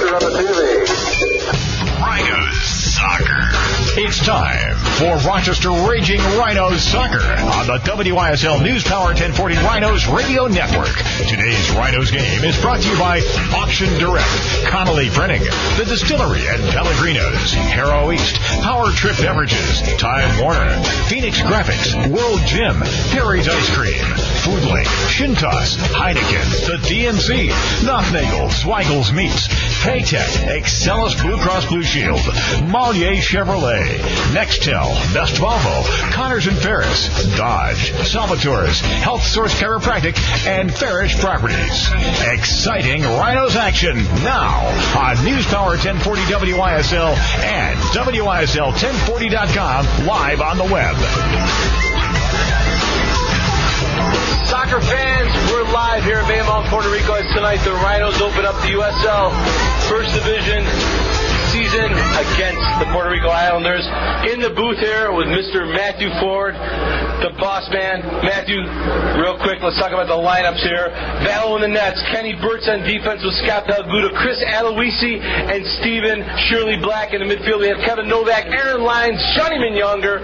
pictures on the TV. Rhinos Soccer. It's time for Rochester Raging Rhinos Soccer on the WISL News Power 1040 Rhinos Radio Network. Today's Rhinos game is brought to you by Auction Direct, Connolly Printing, The Distillery and Pellegrinos, Harrow East, Power Trip Beverages, Time Warner, Phoenix Graphics, World Gym, Harry's Ice Cream, Food Link, Shintos, Heineken, The DNC, Nothnagel, Zweigel's Meats, Paytech, Excellus Blue Cross Blue Shield, Mollier Chevrolet, Nextel, Best Volvo, Connors and Ferris, Dodge, Salvatore's, Health Source Chiropractic, and Farish Properties. Exciting Rhinos action now on News Power 1040 WISL and WISL1040.com live on the web. Soccer fans, we're live here in Bayamont, Puerto Rico. As tonight the Rhinos open up the USL First Division season against the Puerto Rico Islanders. In the booth here with Mr. Matthew Ford, the boss man. Matthew, real quick, let's talk about the lineups here. Battle in the nets. Kenny Burt's on defense with Scott Belguda, Chris Aloisi, and Stephen Shirley Black in the midfield. We have Kevin Novak, Aaron Lyons, Johnny Younger,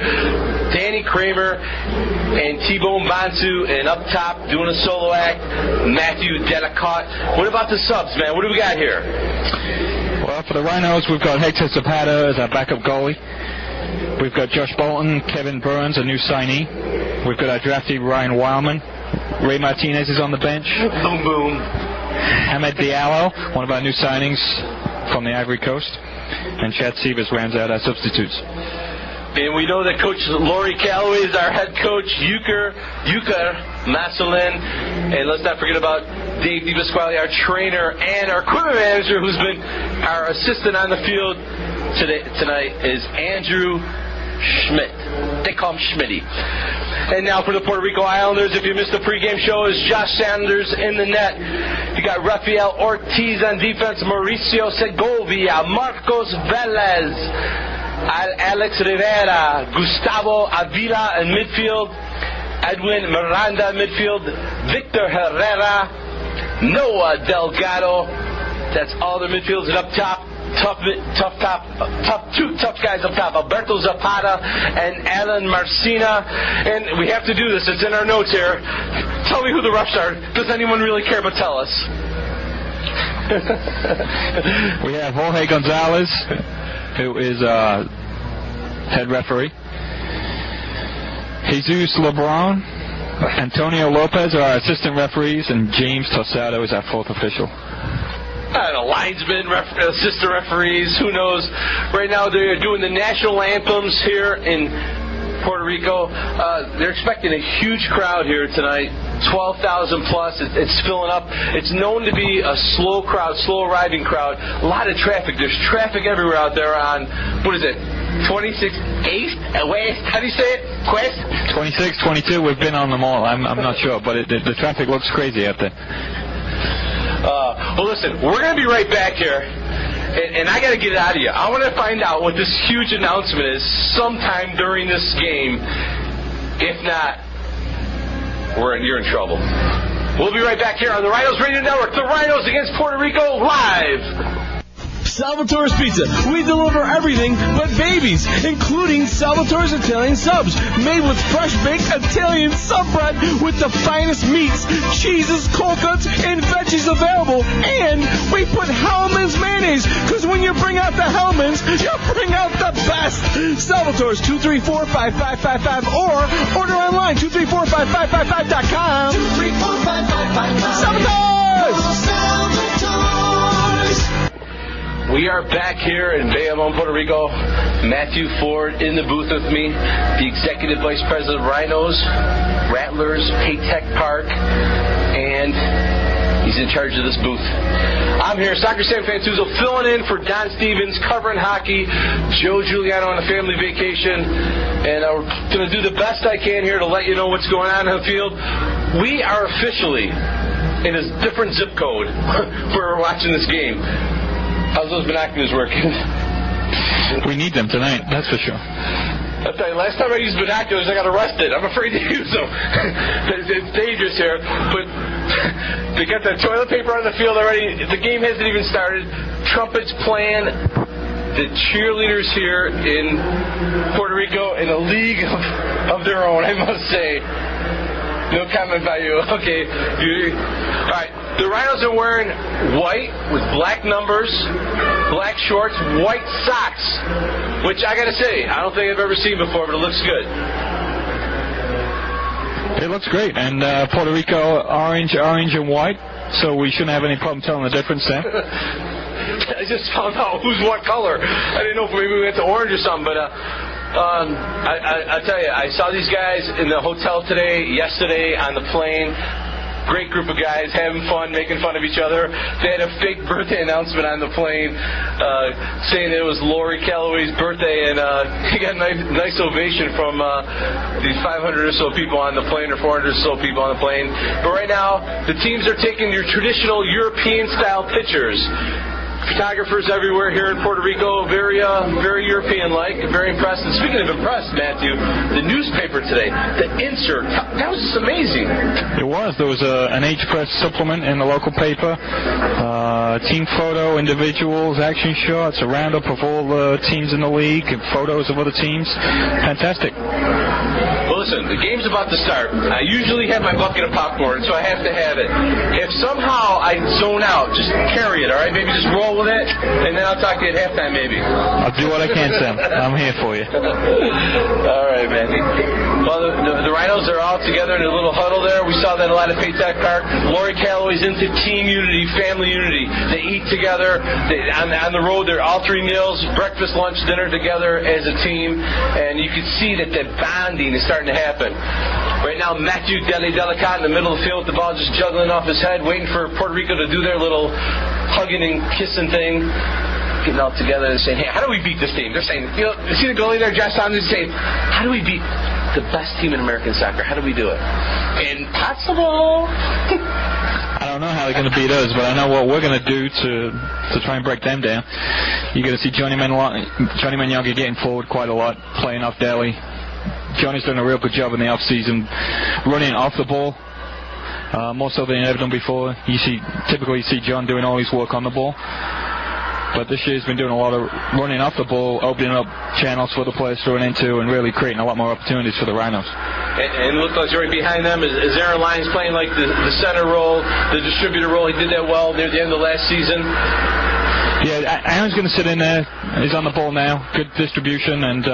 Danny Kramer, and T-Bone Bantu, and up top doing a solo act, Matthew Dedicott. What about the subs, man? What do we got here? Well, for the Rhinos, we've got Hector Zapata as our backup goalie. We've got Josh Bolton, Kevin Burns, a new signee. We've got our drafty Ryan Wildman. Ray Martinez is on the bench. Boom, boom. Ahmed Diallo, one of our new signings from the Ivory Coast. And Chad Sievers rounds out our substitutes. And we know that Coach Laurie Calloway is our head coach, Euchre Massillin. And let's not forget about Dave DiPasquale, our trainer, and our equipment manager, who's been our assistant on the field tonight, is Andrew Schmidt. They call him Schmitty. And now for the Puerto Rico Islanders, if you missed the pregame show, is Josh Sanders in the net. You got Rafael Ortiz on defense, Mauricio Segovia, Marcos Velez, Alex Rivera, Gustavo Avila in midfield, Edwin Miranda in midfield, Victor Herrera, Noah Delgado. That's all their midfields. And up top, two tough guys up top, Alberto Zapata and Alan Marcina. And we have to do this. It's in our notes here. Tell me who the refs are. Does anyone really care but tell us? We have Jorge Gonzalez, who is head referee. Jesus LeBron, Antonio Lopez are our assistant referees, and James Tosado is our fourth official. I don't know, linesmen, assistant referees, who knows. Right now they're doing the national anthems here in Puerto Rico. They're expecting a huge crowd here tonight, 12,000 plus. It's filling up. It's known to be a slow crowd, slow arriving crowd. A lot of traffic. There's traffic everywhere out there on, what is it, 26 East? West? How do you say it? Quest? 26, 22. We've been on them all. I'm not sure, but the traffic looks crazy out there. Well, listen, we're going to be right back here. And I got to get it out of you. I want to find out what this huge announcement is sometime during this game. If not, you're in trouble. We'll be right back here on the Rhinos Radio Network. The Rhinos against Puerto Rico live. Salvatore's Pizza. We deliver everything but babies, including Salvatore's Italian subs, made with fresh-baked Italian sub bread with the finest meats, cheeses, cold cuts, and veggies available. And we put Hellman's mayonnaise, because when you bring out the Hellman's, you bring out the best. Salvatore's 234-5555 or order online 234-5555.com. 234-5555. Salvatore's! We are back here in Bayamont, Puerto Rico. Matthew Ford in the booth with me, the Executive Vice President of Rhinos, Rattlers, Paytech Park, and he's in charge of this booth. I'm here, Soccer Sam Fantuzzo, filling in for Don Stevens, covering hockey, Joe Giuliano on a family vacation, and I'm going to do the best I can here to let you know what's going on in the field. We are officially in a different zip code where we're watching this game. How's those binoculars working? We need them tonight, that's for sure. I'll tell you, last time I used binoculars, I got arrested. I'm afraid to use them. It's dangerous here. But they got the toilet paper on the field already. The game hasn't even started. trumpets playing. The cheerleaders here in Puerto Rico in a league of their own, I must say. No comment by you. Okay. All right. The Rhinos are wearing white with black numbers, black shorts, white socks, which I got to say, I don't think I've ever seen before, but it looks good. It looks great. And Puerto Rico, orange and white, so we shouldn't have any problem telling the difference there. I just found out who's what color. I didn't know if maybe we went to orange or something, but I tell you, I saw these guys in the hotel yesterday on the plane. Great group of guys having fun, making fun of each other. They had a fake birthday announcement on the plane saying that it was Lori Calloway's birthday, and he got a nice ovation from these 500 or so people on the plane, or 400 or so people on the plane. But right now, the teams are taking your traditional European-style pictures. Photographers everywhere here in Puerto Rico, very European-like, very impressed. And speaking of impressed, Matthew, the newspaper today, the insert, that was just amazing. It was. There was an H-Press supplement in the local paper, team photo, individuals, action shots, a roundup of all the teams in the league, and photos of other teams. Fantastic. Well, listen, the game's about to start. I usually have my bucket of popcorn, so I have to have it. If somehow I zone out, just carry it, all right? Maybe just roll with it, and then I'll talk to you at halftime, maybe. I'll do what I can, Sam. I'm here for you. All right, man. Well, the Rhinos are all together in a little huddle there. We saw that a lot at Paytech Park. Lori Calloway's into team unity, family unity. They eat together. On the road, they're all three meals, breakfast, lunch, dinner together as a team, and you can see that the bonding is starting to happen. Right now, Matthew Delicat in the middle of the field with the ball just juggling off his head, waiting for Puerto Rico to do their little hugging and kissing thing, getting all together and saying, hey, how do we beat this team? They're saying, you see the goalie there, Josh Thompson, saying, how do we beat the best team in American soccer? How do we do it? Impossible. I don't know how they're going to beat us, but I know what we're going to do to try and break them down. You're going to see Johnny Manyaga getting forward quite a lot, playing off Deli. Johnny's done a real good job in the off-season running off the ball, more so than he's ever done before. Typically you see John doing all his work on the ball, but this year he's been doing a lot of running off the ball, opening up channels for the players to run into, and really creating a lot more opportunities for the Rhinos. And it looks like right behind them is Aaron Lyons playing like the center role, the distributor role. He did that well near the end of last season. Yeah, Aaron's going to sit in there. He's on the ball now. Good distribution, and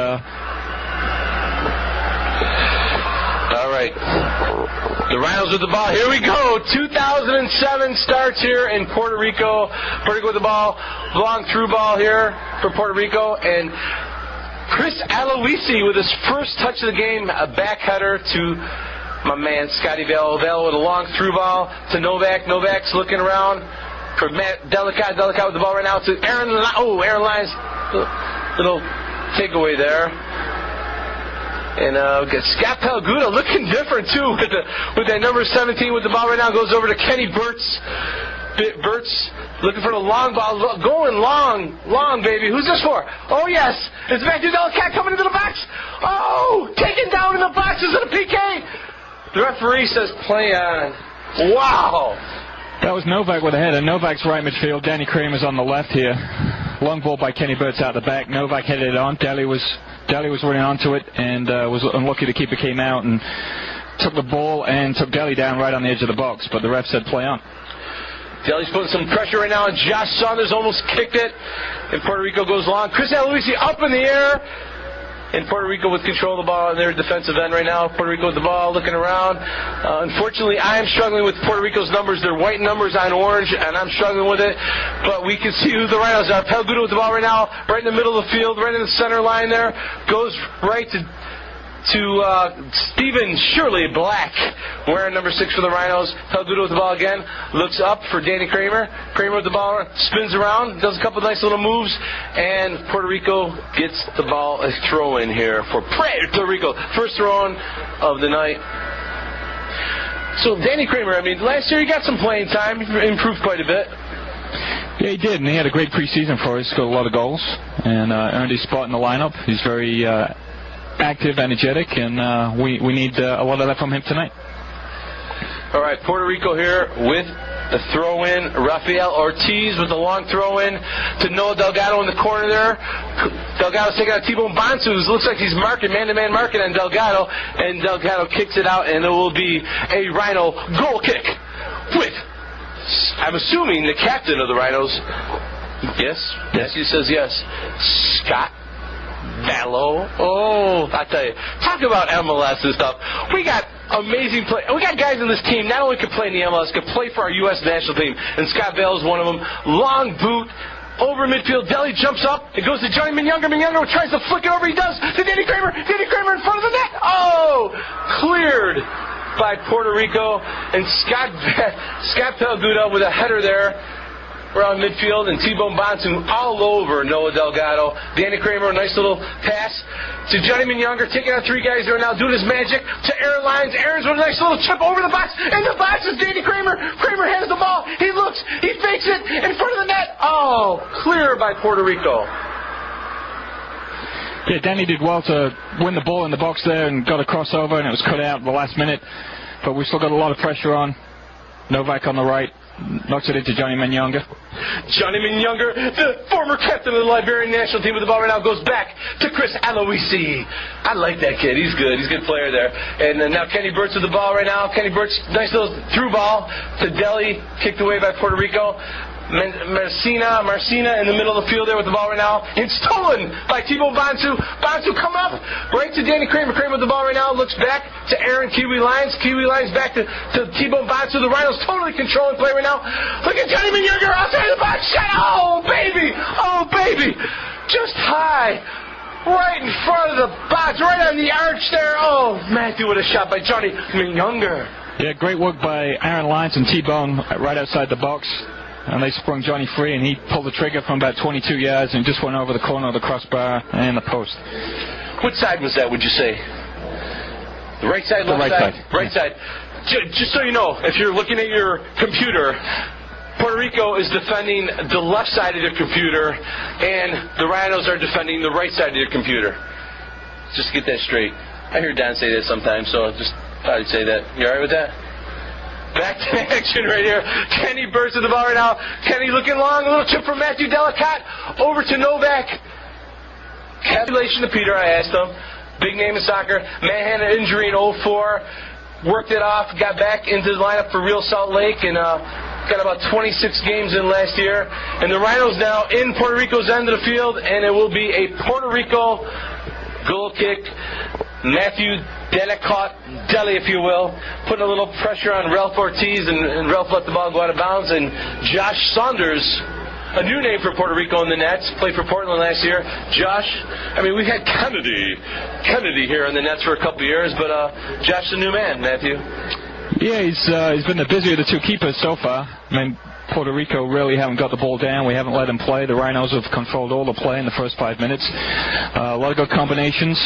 all right. The Rhinos with the ball. Here we go. 2007 starts here in Puerto Rico. Puerto Rico with the ball. Long through ball here for Puerto Rico. And Chris Aloisi with his first touch of the game, a back header to my man Scotty Diallo. Diallo with a long through ball to Novak. Novak's looking around for Matt Delicat. Delicat with the ball right now to Aaron Lyons. Little takeaway there. And we got Scott Pelguda looking different, too, with that number 17 with the ball right now. Goes over to Kenny Burtz. Burtz looking for the long ball. Going long, baby. Who's this for? Oh, yes. It's Matthew Delicat coming into the box. Oh, taken down in the box. Is it a PK? The referee says play on. Wow. That was Novak with a header. Novak's right midfield. Danny Kramer's on the left here. Long ball by Kenny Burtz out the back. Novak headed it on. Deli was running onto it and was unlucky. The keeper came out and took the ball and took Deli down right on the edge of the box, but the ref said play on. Deli's putting some pressure right now, and Josh Saunders almost kicked it, and Puerto Rico goes long. Chris Aloisi up in the air, and Puerto Rico with control of the ball on their defensive end right now. Puerto Rico with the ball, looking around. Unfortunately, I am struggling with Puerto Rico's numbers. They're white numbers on orange, and I'm struggling with it. But we can see who the Rhinos are. Pelguda with the ball right now, right in the middle of the field, right in the center line there. Goes right to Stephen Shirley Black, wearing number 6 for the Rhinos. Pelguda with the ball again. Looks up for Danny Kramer. Kramer with the ball, spins around, does a couple nice little moves, and Puerto Rico gets the ball, a throw in here for Puerto Rico. First throw in of the night. So Danny Kramer, I mean, last year he got some playing time, improved quite a bit. Yeah, he did, and he had a great preseason for us. Scored a lot of goals and earned his spot in the lineup. He's very active, energetic, and we need a lot of that from him tonight. All right, Puerto Rico here with The throw-in, Rafael Ortiz with the long throw-in to Noah Delgado in the corner there. Delgado's taking out T-Bone Bonsu, who looks like he's man-to-man marking on Delgado, and Delgado kicks it out, and it will be a Rhino goal kick with, I'm assuming, the captain of the Rhinos. Yes, he says yes. Scott Diallo. Oh, I tell you, talk about MLS and stuff. We got amazing play. We got guys in this team not only can play in the MLS, can play for our U.S. national team, and Scott Bell is one of them. Long boot over midfield. Deli jumps up. It goes to Johnny Minyonger. Minyonger tries to flick it over. He does to Danny Kramer. Danny Kramer in front of the net. Oh, cleared by Puerto Rico, and Scott Pelguda with a header there around midfield, and T-Bone Bonsu all over Noah Delgado. Danny Kramer, a nice little pass to Johnny Minyonger, taking out 3 guys there now, doing his magic to Aaron Lyons. Aaron's with a nice little chip over the box, and the box is Danny Kramer. Kramer has the ball. He looks, he fakes it in front of the net. Oh, clear by Puerto Rico. Yeah, Danny did well to win the ball in the box there and got a crossover, and it was cut out at the last minute. But we still got a lot of pressure on. Novak on the right. Knocks it into Johnny Minyonger. Johnny Minyonger, the former captain of the Liberian national team with the ball right now, goes back to Chris Aloisi. I like that kid. He's good. He's a good player there. And now Kenny Burt's with the ball right now. Kenny Burt's nice little through ball to Deli, kicked away by Puerto Rico. Marcina in the middle of the field there with the ball right now. And stolen by T-Bone Bonsu. Bonsu come up right to Danny Kramer. Kramer with the ball right now. Looks back to Aaron Kiwi Lyons. Kiwi Lyons back to T-Bone Bonsu. The Rhinos totally controlling play right now. Look at Johnny Minyonger outside the box. Shot. Oh, baby. Oh, baby. Just high. Right in front of the box. Right on the arch there. Oh, Matthew with a shot by Johnny Minyonger. Yeah, great work by Aaron Lyons and T-Bone right outside the box. And they sprung Johnny free, and he pulled the trigger from about 22 yards and just went over the corner of the crossbar and the post. What side was that, would you say? The right side, left side? Right side. Just so you know, if you're looking at your computer, Puerto Rico is defending the left side of their computer, and the Rhinos are defending the right side of their computer. Just to get that straight. I hear Don say that sometimes, so I'll just probably say that. You all right with that? Back to action right here. Kenny Burt's with the ball right now. Kenny looking long. A little chip from Matthew Delicott. Over to Novak. Calculation to Peter, I asked him. Big name in soccer. Man had an injury in 2004. Worked it off. Got back into the lineup for Real Salt Lake. And got about 26 games in last year. And the Rhinos now in Puerto Rico's end of the field. And it will be a Puerto Rico goal kick. Matthew Delicott, Deli, if you will, putting a little pressure on Ralph Ortiz, and Ralph let the ball go out of bounds. And Josh Saunders, a new name for Puerto Rico in the nets, played for Portland last year. Josh, I mean, we've had Kennedy here in the nets for a couple of years, but Josh is a new man, Matthew. Yeah, he's been the busier of the 2 keepers so far. I mean, Puerto Rico really haven't got the ball down. We haven't let them play. The Rhinos have controlled all the play in the first 5 minutes. A lot of good combinations,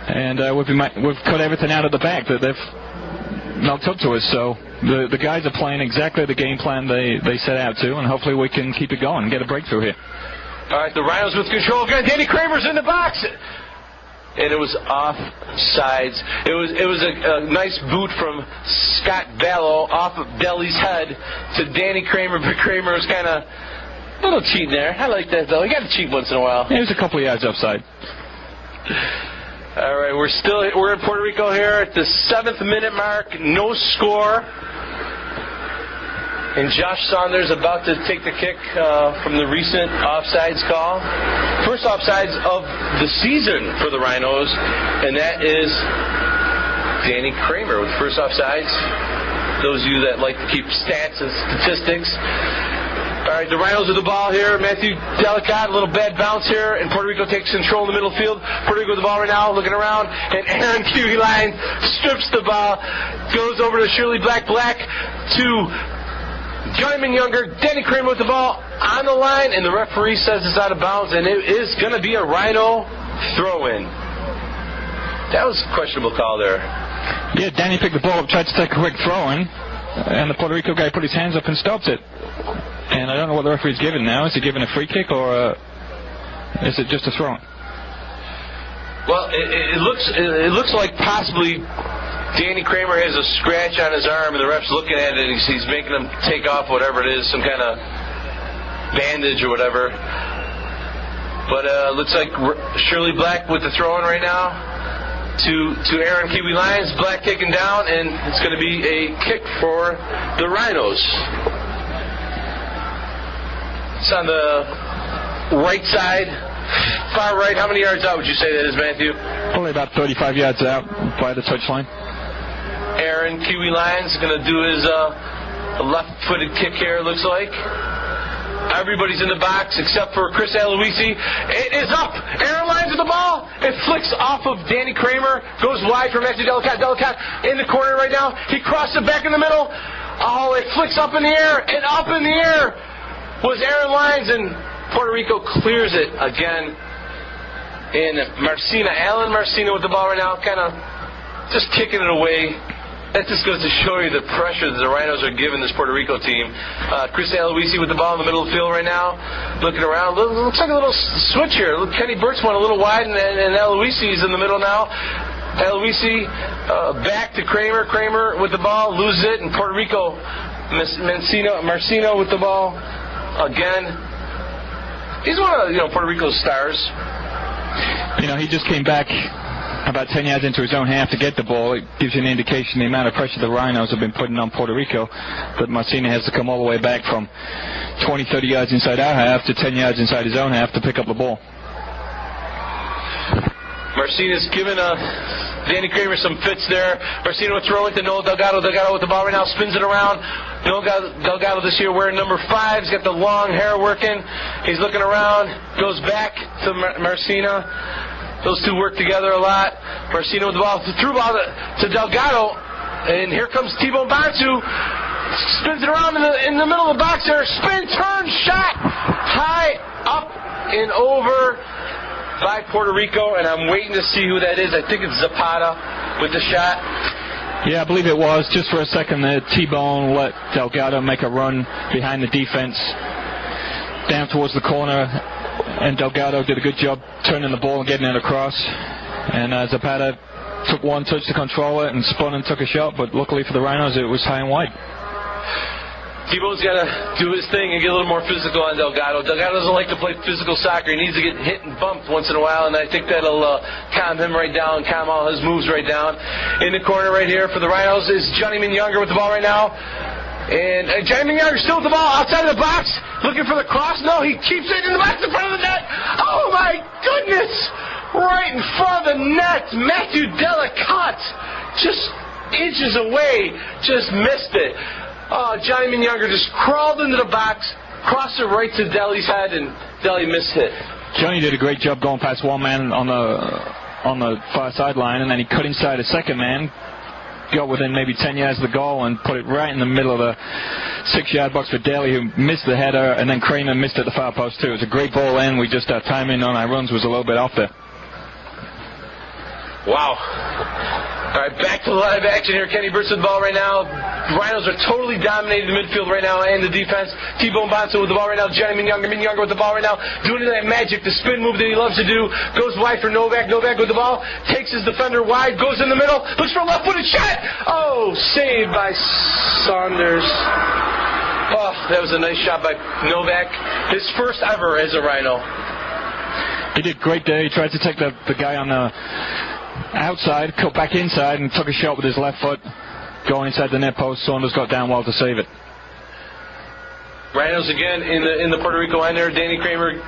and we've cut everything out of the back that they've knocked up to us. So the guys are playing exactly the game plan they set out to, and hopefully we can keep it going and get a breakthrough here. All right, the Rhinos with control again. Danny Kramer's in the box. And it was offsides. It was a nice boot from Scott Diallo off of Deli's head to Danny Kramer, but Kramer was kind of a little cheating there. I like that, though. You got to cheat once in a while. Yeah, it was a couple of yards offside. All right, we're in Puerto Rico here at the 7th minute mark. No score. And Josh Saunders about to take the kick from the recent offsides call. First offsides of the season for the Rhinos, and that is Danny Kramer with first offsides. Those of you that like to keep stats and statistics. All right, the Rhinos with the ball here. Matthew Delicott, a little bad bounce here, and Puerto Rico takes control in the middle field. Puerto Rico with the ball right now, looking around, and Aaron Kiwi Lyons strips the ball, goes over to Shirley Black to Johnny Minyonger. Danny Kramer with the ball on the line, and the referee says it's out of bounds, and it is going to be a Rhino throw-in. That was a questionable call there. Yeah, Danny picked the ball up, tried to take a quick throw-in, and the Puerto Rico guy put his hands up and stopped it. And I don't know what the referee's giving now. Is he giving a free kick, or is it just a throw-in? Well, it looks like possibly Danny Kramer has a scratch on his arm, and the ref's looking at it, and he's making him take off whatever it is, some kind of bandage or whatever. But looks like Shirley Black with the throw-in right now to Aaron Kiwi Lions. Black taken down, and it's going to be a kick for the Rhinos. It's on the right side, far right. How many yards out would you say that is, Matthew? Probably about 35 yards out by the touchline. Aaron Kiwi Lions is going to do his left-footed kick here, it looks like. Everybody's in the box except for Chris Aloisi. It is up. Aaron Lyons with the ball. It flicks off of Danny Kramer. Goes wide for Matthew Delacat. Delacat in the corner right now. He crossed it back in the middle. Oh, it flicks up in the air. And up in the air was Aaron Lyons. And Puerto Rico clears it again. And Alan Marcina with the ball right now. Kind of just kicking it away. That just goes to show you the pressure that the Rhinos are giving this Puerto Rico team. Chris Aloisi with the ball in the middle of the field right now, looking around. Looks like a little switch here. Kenny Burt's went a little wide, and Aloisi's in the middle now. Aloisi back to Kramer. Kramer with the ball, loses it, and Puerto Rico, Marcino with the ball again. He's one of Puerto Rico's stars. He just came back about 10 yards into his own half to get the ball. It gives you an indication the amount of pressure the Rhinos have been putting on Puerto Rico. But Marcina has to come all the way back from 20, 30 yards inside our half to 10 yards inside his own half to pick up the ball. Marcina's giving Danny Kramer some fits there. Marcina will throw it to Noah Delgado. Delgado with the ball right now, spins it around. Noah Delgado this year wearing number 5. He's got the long hair working. He's looking around, goes back to Marcina. Those two work together a lot. Marcino with the ball, threw ball to Delgado, and here comes T-Bone Bantu. Spins it around in the middle of the box there. Spin, turn, shot, high, up, and over by Puerto Rico, and I'm waiting to see who that is. I think it's Zapata with the shot. Yeah, I believe it was. Just for a second there, T-Bone let Delgado make a run behind the defense down towards the corner. And Delgado did a good job turning the ball and getting it across. And Zapata took one touch to control it and spun and took a shot. But luckily for the Rhinos, it was high and wide. T-Bone's got to do his thing and get a little more physical on Delgado. Delgado doesn't like to play physical soccer. He needs to get hit and bumped once in a while. And I think that'll calm him right down, calm all his moves right down. In the corner right here for the Rhinos is Johnny Minyanga with the ball right now. And Johnny Minyanga still with the ball outside of the box, looking for the cross. No, he keeps it in the box in front of the net. Oh, my goodness. Right in front of the net. Matthew Delacat just inches away, just missed it. Oh, Johnny Minyanga just crawled into the box, crossed it right to Deli's head, and Deli missed it. Johnny did a great job going past one man on the far sideline, and then he cut inside a second man, got within maybe 10 yards of the goal and put it right in the middle of the 6-yard box for Daly, who missed the header, and then Kramer missed at the far post too. It was a great ball in. We just, our timing on our runs was a little bit off there. Wow. All right, back to the live action here. Kenny Burt's with the ball right now. The Rhinos are totally dominating the midfield right now and the defense. T-Bone Bonso with the ball right now. Johnny Minyanga with the ball right now. Doing that magic, the spin move that he loves to do. Goes wide for Novak. Novak with the ball. Takes his defender wide. Goes in the middle. Looks for a left-footed shot. Oh, saved by Saunders. Oh, that was a nice shot by Novak. His first ever as a Rhino. He did great there. He tried to take the guy on the outside, cut back inside, and took a shot with his left foot, going inside the net post. Saunders got down well to save it. Rhinos again in the Puerto Rico end there. Danny Kramer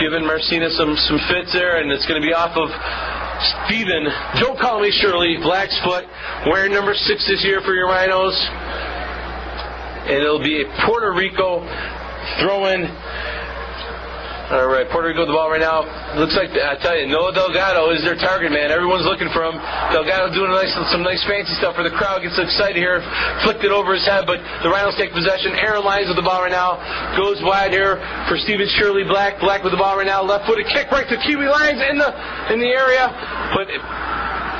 giving Marcina some fits there, and it's going to be off of Steven. Don't call me Shirley. Black's foot, wearing number 6 this year for your Rhinos, and it'll be a Puerto Rico throw-in. All right, Puerto Rico with the ball right now. Looks like, I tell you, Noah Delgado is their target man. Everyone's looking for him. Delgado doing some nice fancy stuff for the crowd. Gets excited here. Flicked it over his head, but the Rhinos take possession. Aaron Lyons with the ball right now. Goes wide here for Steven Shirley. Black with the ball right now. Left-footed kick right to Kiwi Lions in the area. But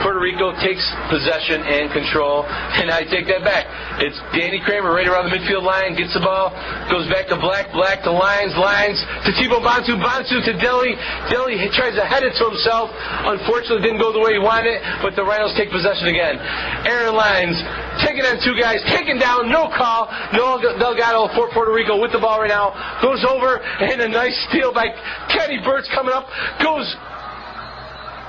Puerto Rico takes possession and control, and I take that back. It's Danny Kramer right around the midfield line, gets the ball, goes back to Black to Lyons to Thibaut Bantu to Deli. Deli tries to head it to himself. Unfortunately, didn't go the way he wanted it, but the Rhinos take possession again. Aaron Lyons taking on two guys, taken down, no call. Noel Delgado for Puerto Rico with the ball right now. Goes over, and a nice steal by Kenny Burt's coming up.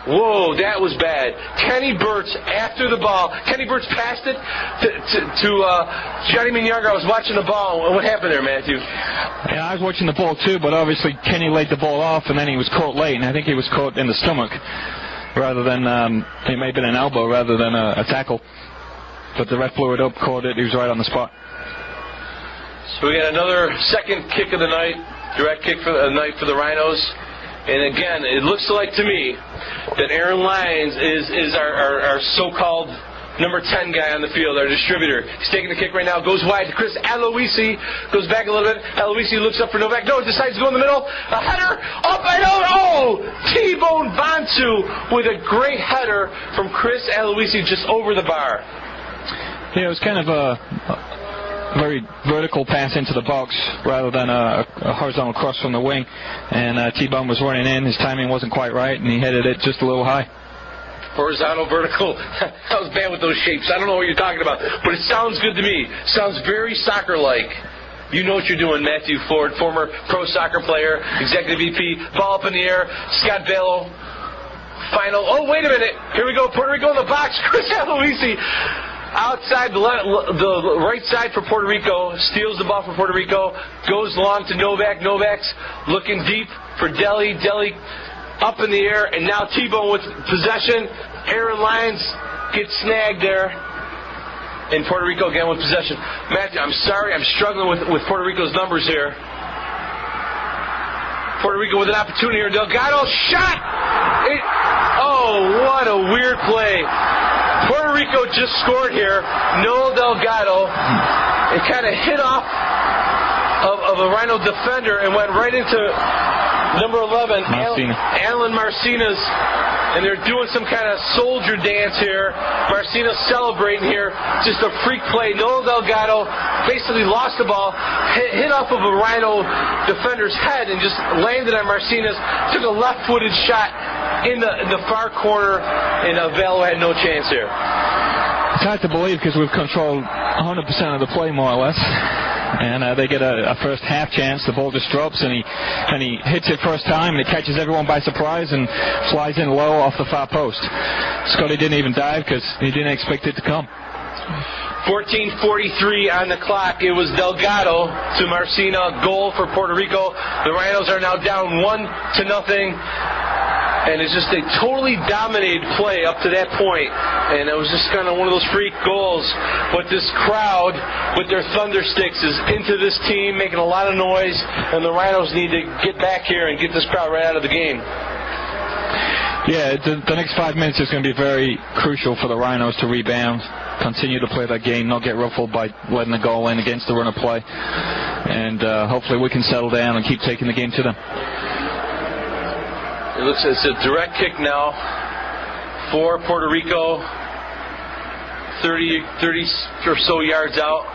Whoa, that was bad. Kenny Burt's after the ball. Kenny Burt's passed it to Johnny Minyaga. I was watching the ball. What happened there, Matthew? Yeah, I was watching the ball too, but obviously Kenny laid the ball off, and then he was caught late, and I think he was caught in the stomach rather than, it may have been an elbow rather than a tackle. But the ref blew it up, caught it. He was right on the spot. So we got another second kick of the night, direct kick for the night for the Rhinos. And again, it looks like to me that Aaron Lyons is our so-called number 10 guy on the field, our distributor. He's taking the kick right now, goes wide to Chris Aloisi, goes back a little bit. Aloisi looks up for Novak. No, decides to go in the middle. A header, up and over. Oh, T-Bone Bantu with a great header from Chris Aloisi just over the bar. Yeah, it was kind of a very vertical pass into the box rather than a horizontal cross from the wing, and T-Bone was running in. His timing wasn't quite right, and he headed it just a little high. Horizontal, vertical. I was bad with those shapes. I don't know what you're talking about, but it sounds good to me. Sounds very soccer-like. You know what you're doing, Matthew Ford, former pro soccer player, executive VP. Ball up in the air. Scott Diallo. Final. Oh, wait a minute. Here we go. Puerto Rico in the box. Chris Aloisi. Outside the right side for Puerto Rico, steals the ball for Puerto Rico, goes long to Novak. Novak's looking deep for Deli. Deli up in the air, and now T-Bone with possession. Aaron Lyons gets snagged there, and Puerto Rico again with possession. Matthew, I'm sorry, I'm struggling with Puerto Rico's numbers here. Puerto Rico with an opportunity here. Delgado shot! Oh, what a weird play. Puerto Rico just scored here. Noel Delgado. It kind of hit off of a Rhino defender and went right into number 11, Alan Marcinez. And they're doing some kind of soldier dance here. Marcinez celebrating here. Just a freak play. Noel Delgado basically lost the ball, hit off of a Rhino defender's head and just landed on Marcinez. Took a left-footed shot in the far corner, and Velo had no chance here. It's hard to believe because we've controlled 100% of the play, more or less. And they get a first half chance. The ball just drops, and he hits it first time, and it catches everyone by surprise and flies in low off the far post. Scotty didn't even dive because he didn't expect it to come. 14:43 on the clock. It was Delgado to Marcina, goal for Puerto Rico. The Rhinos are now down 1-0. And it's just a totally dominated play up to that point. And it was just kind of one of those freak goals. But this crowd with their thunder sticks is into this team, making a lot of noise. And the Rhinos need to get back here and get this crowd right out of the game. Yeah, the next 5 minutes is going to be very crucial for the Rhinos to rebound, continue to play that game, not get ruffled by letting the goal in against the run of play. And hopefully we can settle down and keep taking the game to them. It's a direct kick now for Puerto Rico, 30 or so yards out.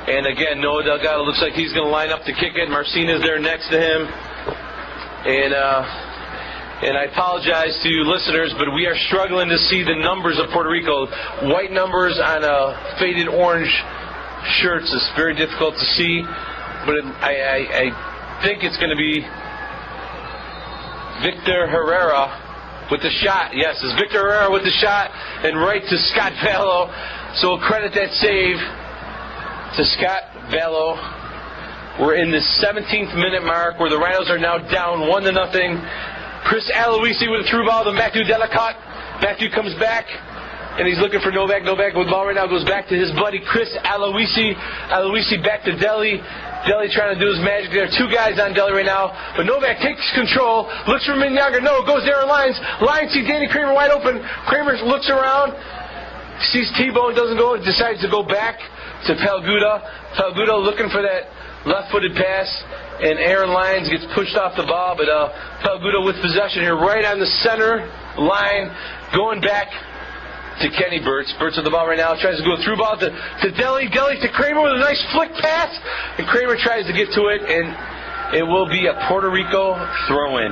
And again, Noah Delgado looks like he's going to line up to kick it. Marcina's there next to him. And I apologize to you listeners, but we are struggling to see the numbers of Puerto Rico. White numbers on faded orange shirts is very difficult to see. But I think it's going to be Victor Herrera with the shot. Yes, it's Victor Herrera with the shot, and right to Scott Velo. So we'll credit that save to Scott Velo. We're in the 17th minute mark where the Rhinos are now down 1-0. Chris Aloisi with a through ball to Matthew Delicott. Matthew comes back, and he's looking for Novak. Novak with the ball right now goes back to his buddy Chris Aloisi. Aloisi back to Deli. Deli trying to do his magic there. Two guys on Deli right now. But Novak takes control. Looks for Minyaga. No, goes there in Lyons. Lyons sees Danny Kramer wide open. Kramer looks around. Sees T-Bone, doesn't go. Decides to go back to Palguda. Palguda looking for that left-footed pass. And Aaron Lyons gets pushed off the ball. But Palguda with possession here right on the center line, going back to Kenny Burtz. Burtz with the ball right now. Tries to go through ball to Deli. Deli to Kramer with a nice flick pass. And Kramer tries to get to it, and it will be a Puerto Rico throw-in.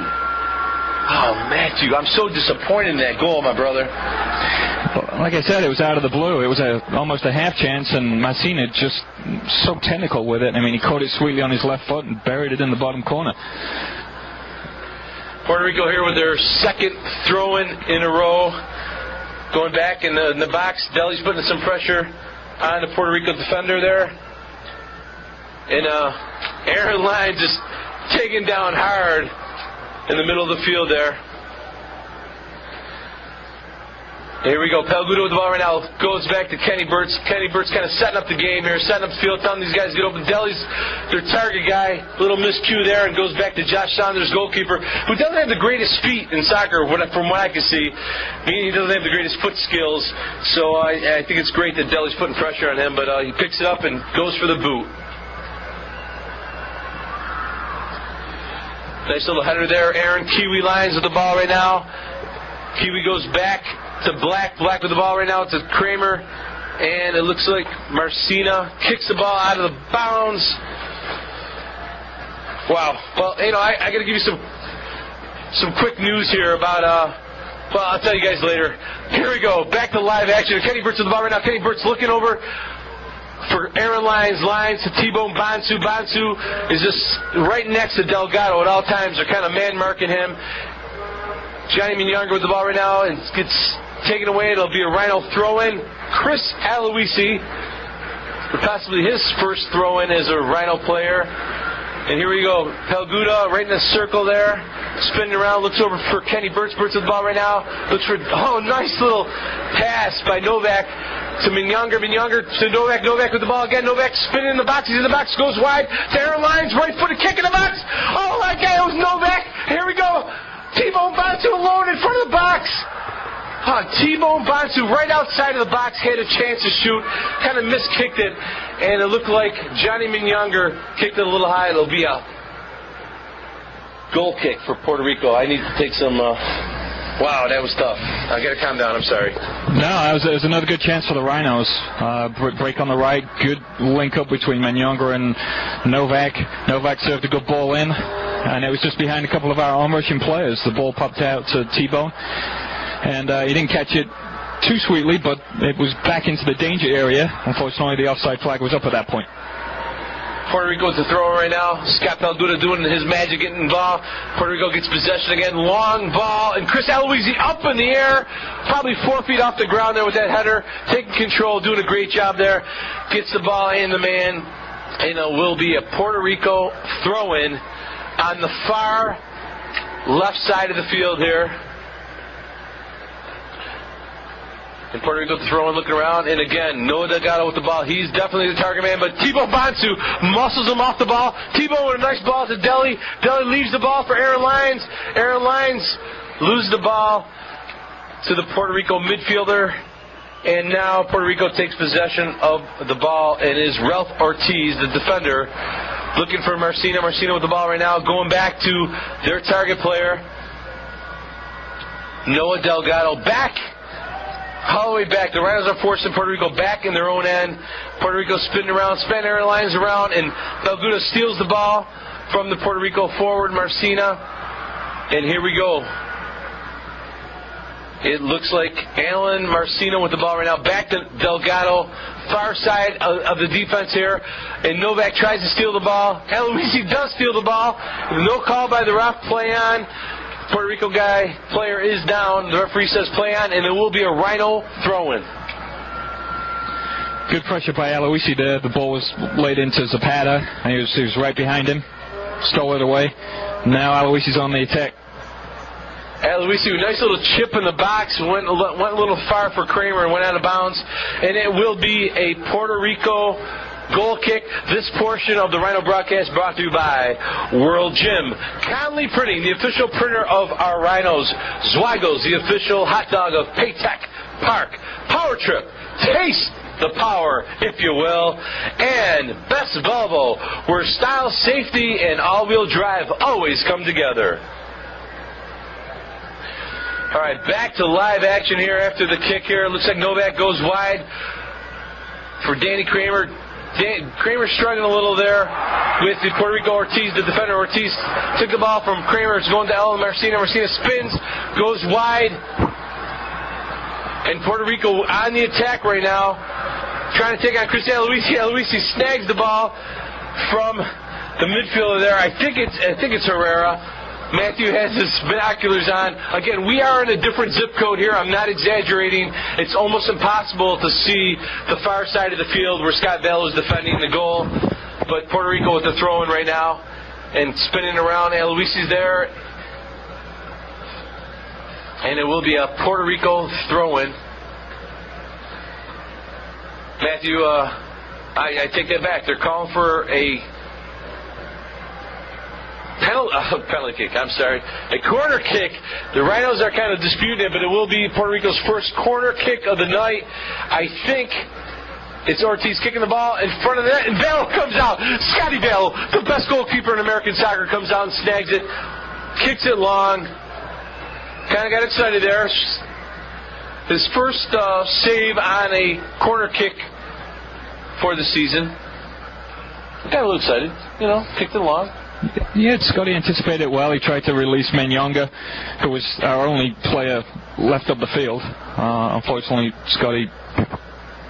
Oh, Matthew, I'm so disappointed in that goal, my brother. Like I said, it was out of the blue. It was almost a half chance, and Messina just so technical with it. I mean, he caught it sweetly on his left foot and buried it in the bottom corner. Puerto Rico here with their second throw-in in a row. Going back in the box, Deli's putting some pressure on the Puerto Rico defender there. And Aaron Lyons just taken down hard in the middle of the field there. Here we go. Pelgudo with the ball right now. Goes back to Kenny Burtz. Kenny Burtz kind of setting up the game here, setting up the field, telling these guys to get open. Deli's their target guy. Little miscue there, and goes back to Josh Saunders, goalkeeper, who doesn't have the greatest feet in soccer, from what I can see. He doesn't have the greatest foot skills, so I think it's great that Deli's putting pressure on him, but he picks it up and goes for the boot. Nice little header there. Aaron Kiwi Lyons with the ball right now. Kiwi goes back to Black. Black with the ball right now to Kramer. And it looks like Marcina kicks the ball out of the bounds. Wow. Well, I got to give you some quick news here about, well, I'll tell you guys later. Here we go. Back to live action. Kenny Burtz with the ball right now. Kenny Burtz looking over for Aaron Lyons. Lyons to T-Bone Bonsu. Bonsu is just right next to Delgado at all times. They're kind of man-marking him. Johnny Munyanga with the ball right now and gets taken away. It'll be a Rhino throw-in. Chris Aloisi, possibly his first throw-in as a Rhino player. And here we go. Pelguda right in the circle there. Spinning around. Looks over for Kenny Burtz. Burtz with the ball right now. Looks for, nice little pass by Novak to Munyanga. Munyanga to Novak. Novak with the ball again. Novak spinning in the box. He's in the box. Goes wide. To Aaron Lyons. Right-footed kick in the box. Oh, my God. It was Novak. Here we go. T-Bone Bonsu alone in front of the box. T-Bone Bonsu right outside of the box had a chance to shoot. Kind of miskicked it. And it looked like Johnny Munyanga kicked it a little high. It'll be a goal kick for Puerto Rico. I need to take some... Wow, that was tough. I got to calm down. I'm sorry. No, it was another good chance for the Rhinos. Break on the right. Good link up between Munyanga and Novak. Novak served a good ball in. And it was just behind a couple of our on-rushing players. The ball popped out to T-Bone. And he didn't catch it too sweetly, but it was back into the danger area. Unfortunately, the offside flag was up at that point. Puerto Rico with the throw right now. Scott Pelguda doing his magic, getting involved. Puerto Rico gets possession again. Long ball. And Chris Aloisi up in the air. Probably 4 feet off the ground there with that header. Taking control, doing a great job there. Gets the ball in the man. And it will be a Puerto Rico throw-in on the far left side of the field here. And Puerto Rico throwing, looking around, and again, Noah Delgado with the ball. He's definitely the target man, but T-Bone Bonsu muscles him off the ball. T-Bone with a nice ball to Deli. Deli leaves the ball for Aaron Lyons. Aaron Lyons loses the ball to the Puerto Rico midfielder. And now Puerto Rico takes possession of the ball, and is Ralph Ortiz, the defender, looking for Marcina. Marcina with the ball right now, going back to their target player, Noah Delgado. Back, all the way back. The Rhinos are forcing Puerto Rico back in their own end. Puerto Rico spinning around, spinning Aaron Lyons around, and Pelguda steals the ball from the Puerto Rico forward, Marcina. And here we go. It looks like Alan Marcino with the ball right now. Back to Delgado. Far side of the defense here. And Novak tries to steal the ball. Aloisi does steal the ball. No call by the ref. Play on. Puerto Rico player is down. The referee says play on, and it will be a Rhino throw-in. Good pressure by Aloisi there. The ball was laid into Zapata, and he was right behind him. Stole it away. Now Aloisi's on the attack. Aloisi, a nice little chip in the box, went a little far for Kramer and went out of bounds. And it will be a Puerto Rico goal kick. This portion of the Rhino broadcast brought to you by World Gym. Conley Printing, the official printer of our Rhinos. Zweigel's, the official hot dog of Paytech Park. Power Trip, taste the power, if you will. And Best Volvo, where style, safety, and all-wheel drive always come together. All right, back to live action here after the kick here. It looks like Novak goes wide for Danny Kramer. Kramer struggling a little there with the Puerto Rico Ortiz, the defender. Ortiz took the ball from Kramer. It's going to Ellen Marcina. Marcina spins, goes wide. And Puerto Rico on the attack right now, trying to take on Cristiano Aloisi. Aloisi snags the ball from the midfielder there. I think it's Herrera. Matthew has his binoculars on. Again, we are in a different zip code here. I'm not exaggerating. It's almost impossible to see the far side of the field where Scott Bell is defending the goal. But Puerto Rico with the throw-in right now and spinning around. Aloisi's there. And it will be a Puerto Rico throw-in. Matthew, I take that back. They're calling for a penalty kick. I'm sorry. A corner kick. The Rhinos are kind of disputing it, but it will be Puerto Rico's first corner kick of the night. I think it's Ortiz kicking the ball in front of the net, and Diallo comes out. Scotty Diallo, the best goalkeeper in American soccer, comes out and snags it, kicks it long. Kind of got excited there. His first save on a corner kick for the season. Got a little excited, kicked it along. Yeah, Scotty anticipated it well. He tried to release Menyonga, who was our only player left of the field. Unfortunately, Scotty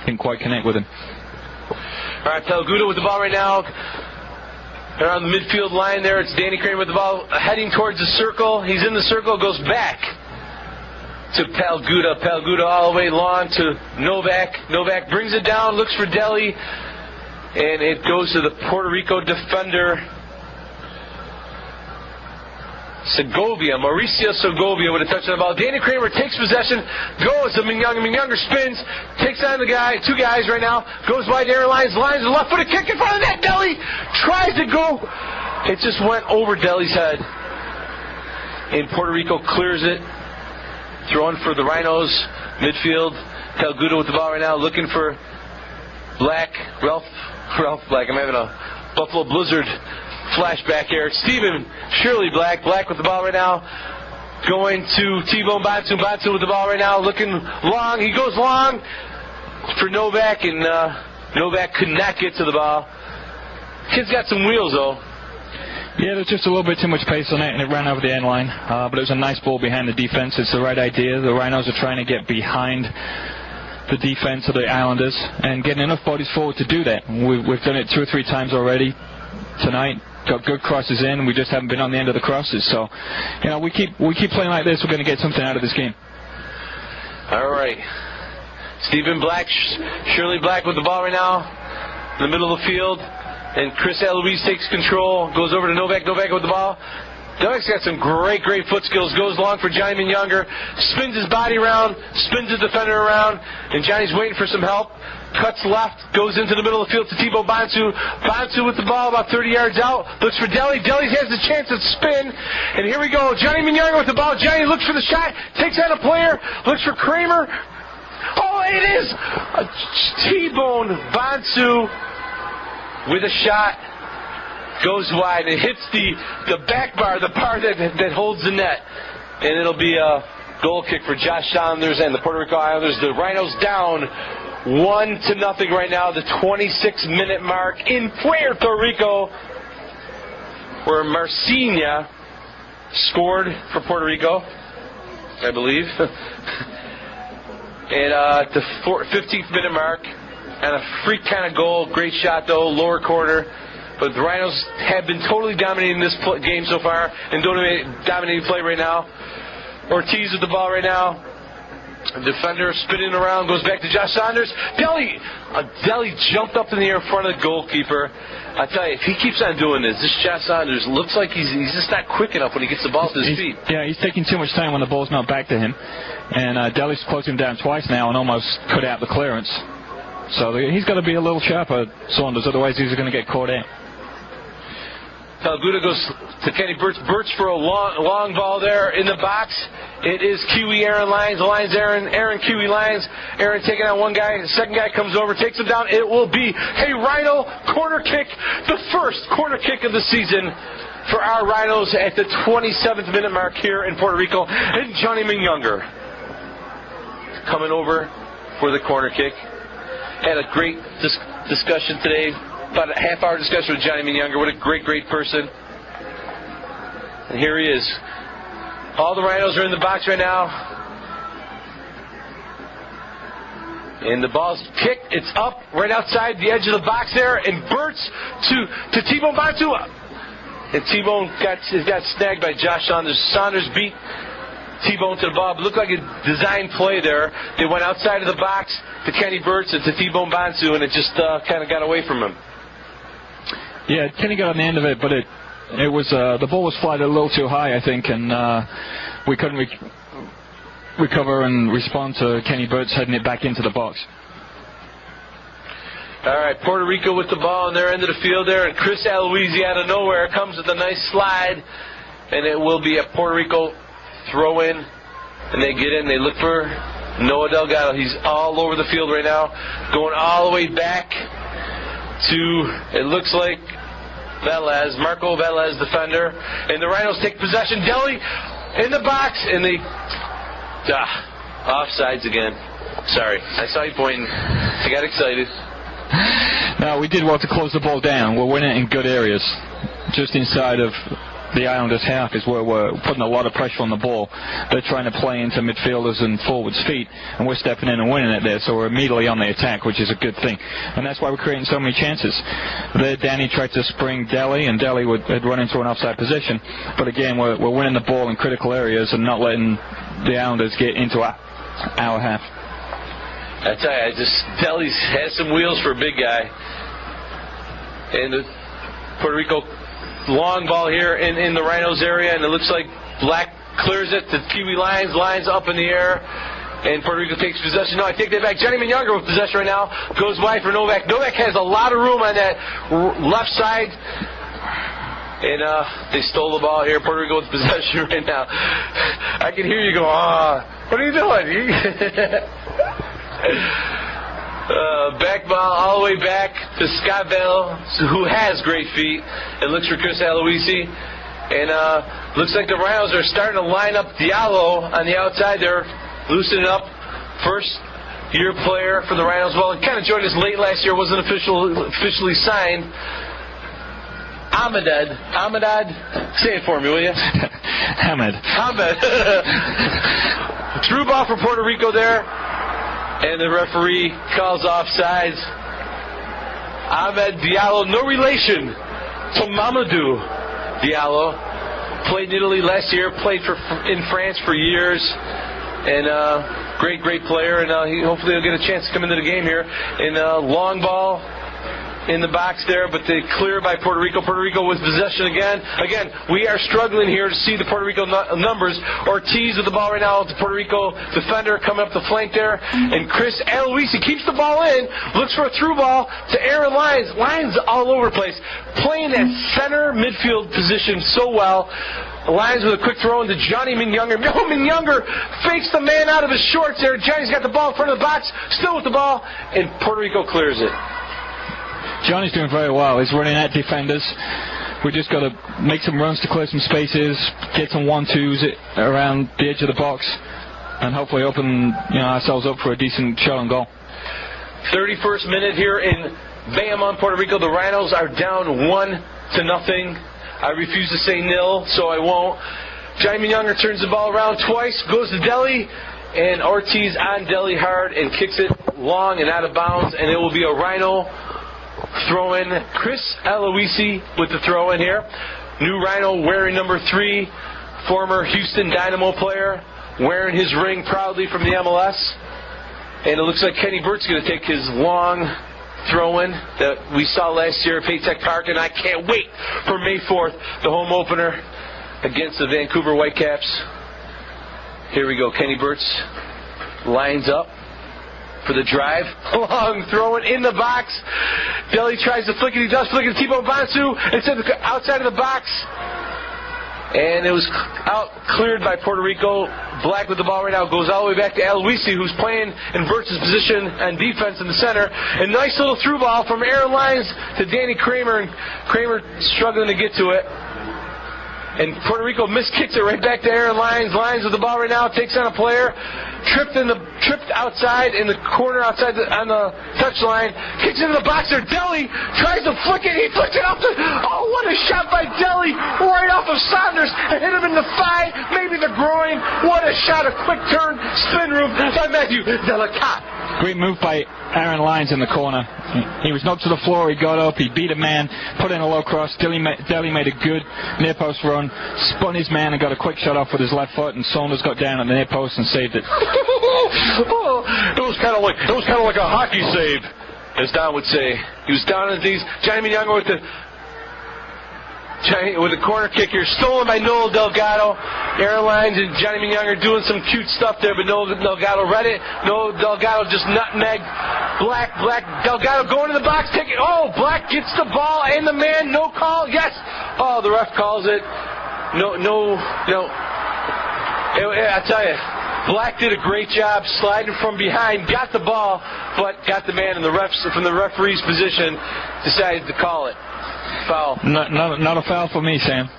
didn't quite connect with him. All right, Pelguda with the ball right now. Around the midfield line there, it's Danny Kramer with the ball heading towards the circle. He's in the circle, goes back to Pelguda. Pelguda all the way long to Novak. Novak brings it down, looks for Deli, and it goes to the Puerto Rico defender, Segovia. Mauricio Segovia with a touch on the ball. Danny Kramer takes possession, goes to Menyonga. Menyonga spins, takes on the guy, two guys right now, goes wide there, lines a left-footed kick in front of that. Deli tries to go. It just went over Deli's head. And Puerto Rico clears it. Throwing for the Rhinos, midfield. Pelguda with the ball right now, looking for Black. Ralph Black. I'm having a Buffalo Blizzard flashback here. Stephen Shirley Black. Black with the ball right now. Going to T-Bone Bantu. Bantu with the ball right now. Looking long. He goes long for Novak, and Novak could not get to the ball. Kid's got some wheels, though. Yeah, there's just a little bit too much pace on it, and it ran over the end line. But it was a nice ball behind the defense. It's the right idea. The Rhinos are trying to get behind the defense of the Islanders and getting enough bodies forward to do that. We've done it 2 or 3 times already tonight. Got good crosses in. We just haven't been on the end of the crosses. So, we keep playing like this. We're going to get something out of this game. All right. Stephen Black, Shirley Black with the ball right now in the middle of the field. And Chris Aloisi takes control, goes over to Novak. Novak with the ball. Novak's got some great foot skills. Goes long for Johnny Menyonga. Spins his body around, spins the defender around, and Johnny's waiting for some help. Cuts left, goes into the middle of the field to Thibaut Bantu. Bantu with the ball about 30 yards out. Looks for Deli. Deli has the chance to spin. And here we go. Johnny Menyonga with the ball. Johnny looks for the shot. Takes out a player. Looks for Kramer. Oh, it is a T-bone Bantu with a shot. Goes wide. It hits the back bar, the bar that holds the net. And it'll be a goal kick for Josh Saunders and the Puerto Rico Islanders. The Rhinos down 1-0 right now, the 26-minute mark in Puerto Rico, where Marcina scored for Puerto Rico, I believe. And at the 15th minute mark, and a freak kind of goal, great shot though, lower corner. But the Rhinos have been totally dominating this game so far, and dominating play right now. Ortiz with the ball right now. Defender spinning around, goes back to Josh Saunders. Deli jumped up in the air in front of the goalkeeper. I tell you, if he keeps on doing this Josh Saunders looks like he's just not quick enough when he gets the ball to his feet. Yeah, he's taking too much time when the ball's not back to him. And Deli's closed him down twice now and almost cut out the clearance. So he's got to be a little sharper, Saunders, otherwise he's going to get caught out. Pelguda goes to Kenny Birch. Birch for a long ball there in the box. It is Kiwi Aaron Lyons. Aaron Kiwi Lyons. Aaron taking on one guy. The second guy comes over, takes him down. It will be a Rhino corner kick. The first corner kick of the season for our Rhinos at the 27th minute mark here in Puerto Rico. And Johnny Younger coming over for the corner kick. Had a great discussion today. About a half-hour discussion with Johnny Younger. What a great person. And here he is. All the Rhinos are in the box right now. And the ball's kicked. It's up right outside the edge of the box there. And Burt's to T-Bone Bantu. And T-Bone got snagged by Josh Saunders. Saunders beat T-Bone to the ball. It looked like a design play there. It went outside of the box to Kenny Burt's and to T-Bone Bantu, and it just kind of got away from him. Yeah, Kenny got on the end of it, but it was the ball was flied a little too high, I think, and we couldn't recover and respond to Kenny Burt's heading it back into the box. All right, Puerto Rico with the ball on their end of the field there, and Chris Aloisi out of nowhere comes with a nice slide, and it will be a Puerto Rico throw-in, and they get in. They look for Noah Delgado. He's all over the field right now, going all the way back to, it looks like, Marco Velez, defender, and the Rhinos take possession. Deli in the box, and they offsides again. Sorry, I saw you pointing. I got excited. No, we did well to close the ball down. We're winning in good areas. Just inside of the Islanders' half is where we're putting a lot of pressure on the ball. They're trying to play into midfielders and forwards' feet, and we're stepping in and winning it there, so we're immediately on the attack, which is a good thing. And that's why we're creating so many chances. There, Danny tried to spring Deli, and Deli had run into an offside position. But again, we're winning the ball in critical areas and not letting the Islanders get into our half. I tell you, Deli has some wheels for a big guy. And Puerto Rico long ball here in the Rhinos area, and it looks like Black clears it to Kiwi Lyons. Lyons up in the air, and Puerto Rico takes possession. No, I take that back. Johnny Younger with possession right now. Goes wide for Novak. Novak has a lot of room on that left side. And they stole the ball here. Puerto Rico with possession right now. I can hear you go, what are you doing? Back ball all the way back to Scott Bell, who has great feet. It looks for Chris Aloisi. And looks like the Rhinos are starting to line up Diallo on the outside. They're loosening up. First year player for the Rhinos. Well, it kind of joined us late last year. Wasn't officially signed. Ahmedad. Say it for me, will you? Ahmed. Through ball for Puerto Rico there. And the referee calls offsides. Ahmed Diallo, no relation to Mamadou Diallo. Played in Italy last year, played in France for years. And great player. And hopefully he'll get a chance to come into the game here. And long ball in the box there, but they clear by Puerto Rico. Puerto Rico with possession again. Again, we are struggling here to see the Puerto Rico numbers. Ortiz with the ball right now. The Puerto Rico defender coming up the flank there. And Chris Aloisi keeps the ball in. Looks for a through ball to Aaron Lyons. Lyons all over the place. Playing that center midfield position so well. Lyons with a quick throw into Johnny Younger. Younger fakes the man out of his shorts there. Johnny's got the ball in front of the box. Still with the ball. And Puerto Rico clears it. Johnny's doing very well. He's running at defenders. We just got to make some runs to clear some spaces, get some 1-2s around the edge of the box, and hopefully open ourselves up for a decent shot on goal. 31st minute here in Bayamon, Puerto Rico. The Rhinos are down 1-0. I refuse to say nil, so I won't. Johnny Younger turns the ball around twice, goes to Deli, and Ortiz on Deli hard and kicks it long and out of bounds, and it will be a Rhino throw-in. Chris Aloisi with the throw-in here. New Rhino wearing number 3, former Houston Dynamo player, wearing his ring proudly from the MLS. And it looks like Kenny Burt's going to take his long throw-in that we saw last year at Paytech Park, and I can't wait for May 4th, the home opener against the Vancouver Whitecaps. Here we go. Kenny Burt's lines up for the drive. Long throw in the box. Deli tries to flick it. He does flick it to T-Bone Bantu. It's outside of the box. And it was cleared by Puerto Rico. Black with the ball right now. Goes all the way back to Aloisi, who's playing in Vertz's position on defense in the center. A nice little through ball from Aaron Lyons to Danny Kramer. And Kramer struggling to get to it. And Puerto Rico miskicks it right back to Aaron Lyons. Lyons with the ball right now. Takes on a player. Tripped outside in the corner outside on the touchline. Kicks into the box there. Deli tries to flick it. He flicks it off the... Oh, what a shot by Deli. Right off of Saunders. And hit him in the thigh. Maybe the groin. What a shot. A quick turn. Spin move by Matthew Delacat. Great move by Aaron Lyons in the corner. He was knocked to the floor. He got up. He beat a man. Put in a low cross. Deli made a good near post run. Spun his man and got a quick shot off with his left foot. And Saunders got down at the near post and saved it. It was kind of like a hockey save, as Don would say. He was down on his knees. Johnny Younger with the corner kick here, stolen by Noel Delgado. Aaron Lyons and Johnny Younger doing some cute stuff there, but Noel Delgado read it. Noel Delgado just nutmegged Black. Delgado going to the box, taking. Oh, Black gets the ball and the man. No call. Yes. Oh, the ref calls it. No. I tell you. Black did a great job sliding from behind, got the ball, but got the man, and the refs from the referee's position decided to call it. Foul. Not a foul for me, Sam.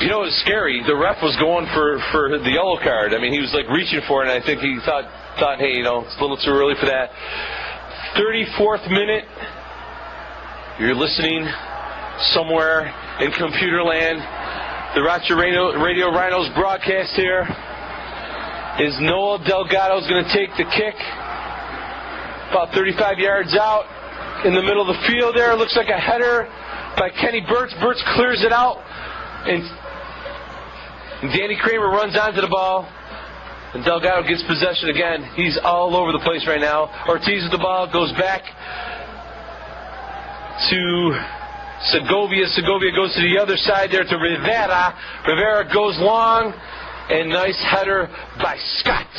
You know, it was scary. The ref was going for the yellow card. I mean, he was like reaching for it, and I think he thought, hey, it's a little too early for that. 34th minute. You're listening somewhere in computer land. The Rochester Radio Rhinos broadcast here. Is Noel Delgado's going to take the kick about 35 yards out in the middle of the field there. Looks like a header by Kenny Burtz. Burtz clears it out, and Danny Kramer runs onto the ball, and Delgado gets possession again. He's all over the place right now. Ortiz with the ball goes back to Segovia. Segovia goes to the other side there to Rivera. Rivera goes long. And nice header by Scott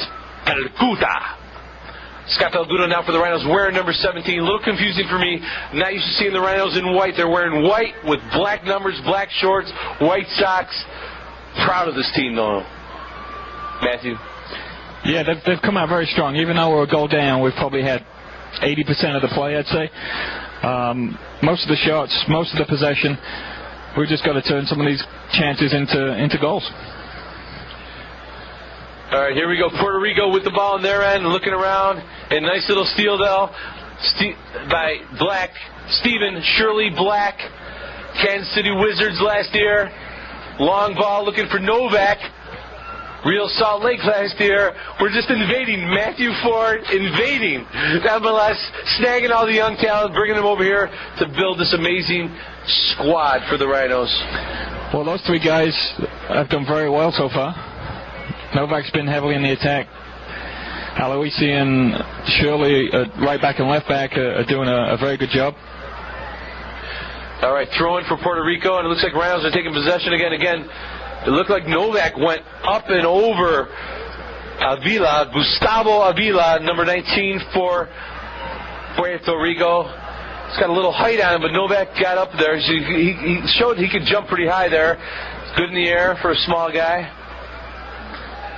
Pelguda. Scott Pelguda now for the Rhinos wearing number 17. A little confusing for me. Not used to seeing the Rhinos in white. They're wearing white with black numbers, black shorts, white socks. Proud of this team, though. Matthew? Yeah, they've come out very strong. Even though we're a goal down, we've probably had 80% of the play, I'd say. Most of the shots, most of the possession. We've just got to turn some of these chances into goals. All right, here we go. Puerto Rico with the ball in their end, looking around. A nice little steal, though, by Black. Stephen Shirley Black, Kansas City Wizards last year. Long ball looking for Novak. Real Salt Lake last year. We're just invading. Matthew Ford invading. MLS, snagging all the young talent, bringing them over here to build this amazing squad for the Rhinos. Well, those three guys have done very well so far. Novak's been heavily in the attack. Aloisi and Shirley, right back and left back, are doing a very good job. All right, throwing for Puerto Rico, and it looks like Rhinos are taking possession again. It looked like Novak went up and over Avila, Gustavo Avila, number 19 for Puerto Rico. He's got a little height on him, but Novak got up there. He showed he could jump pretty high there. Good in the air for a small guy.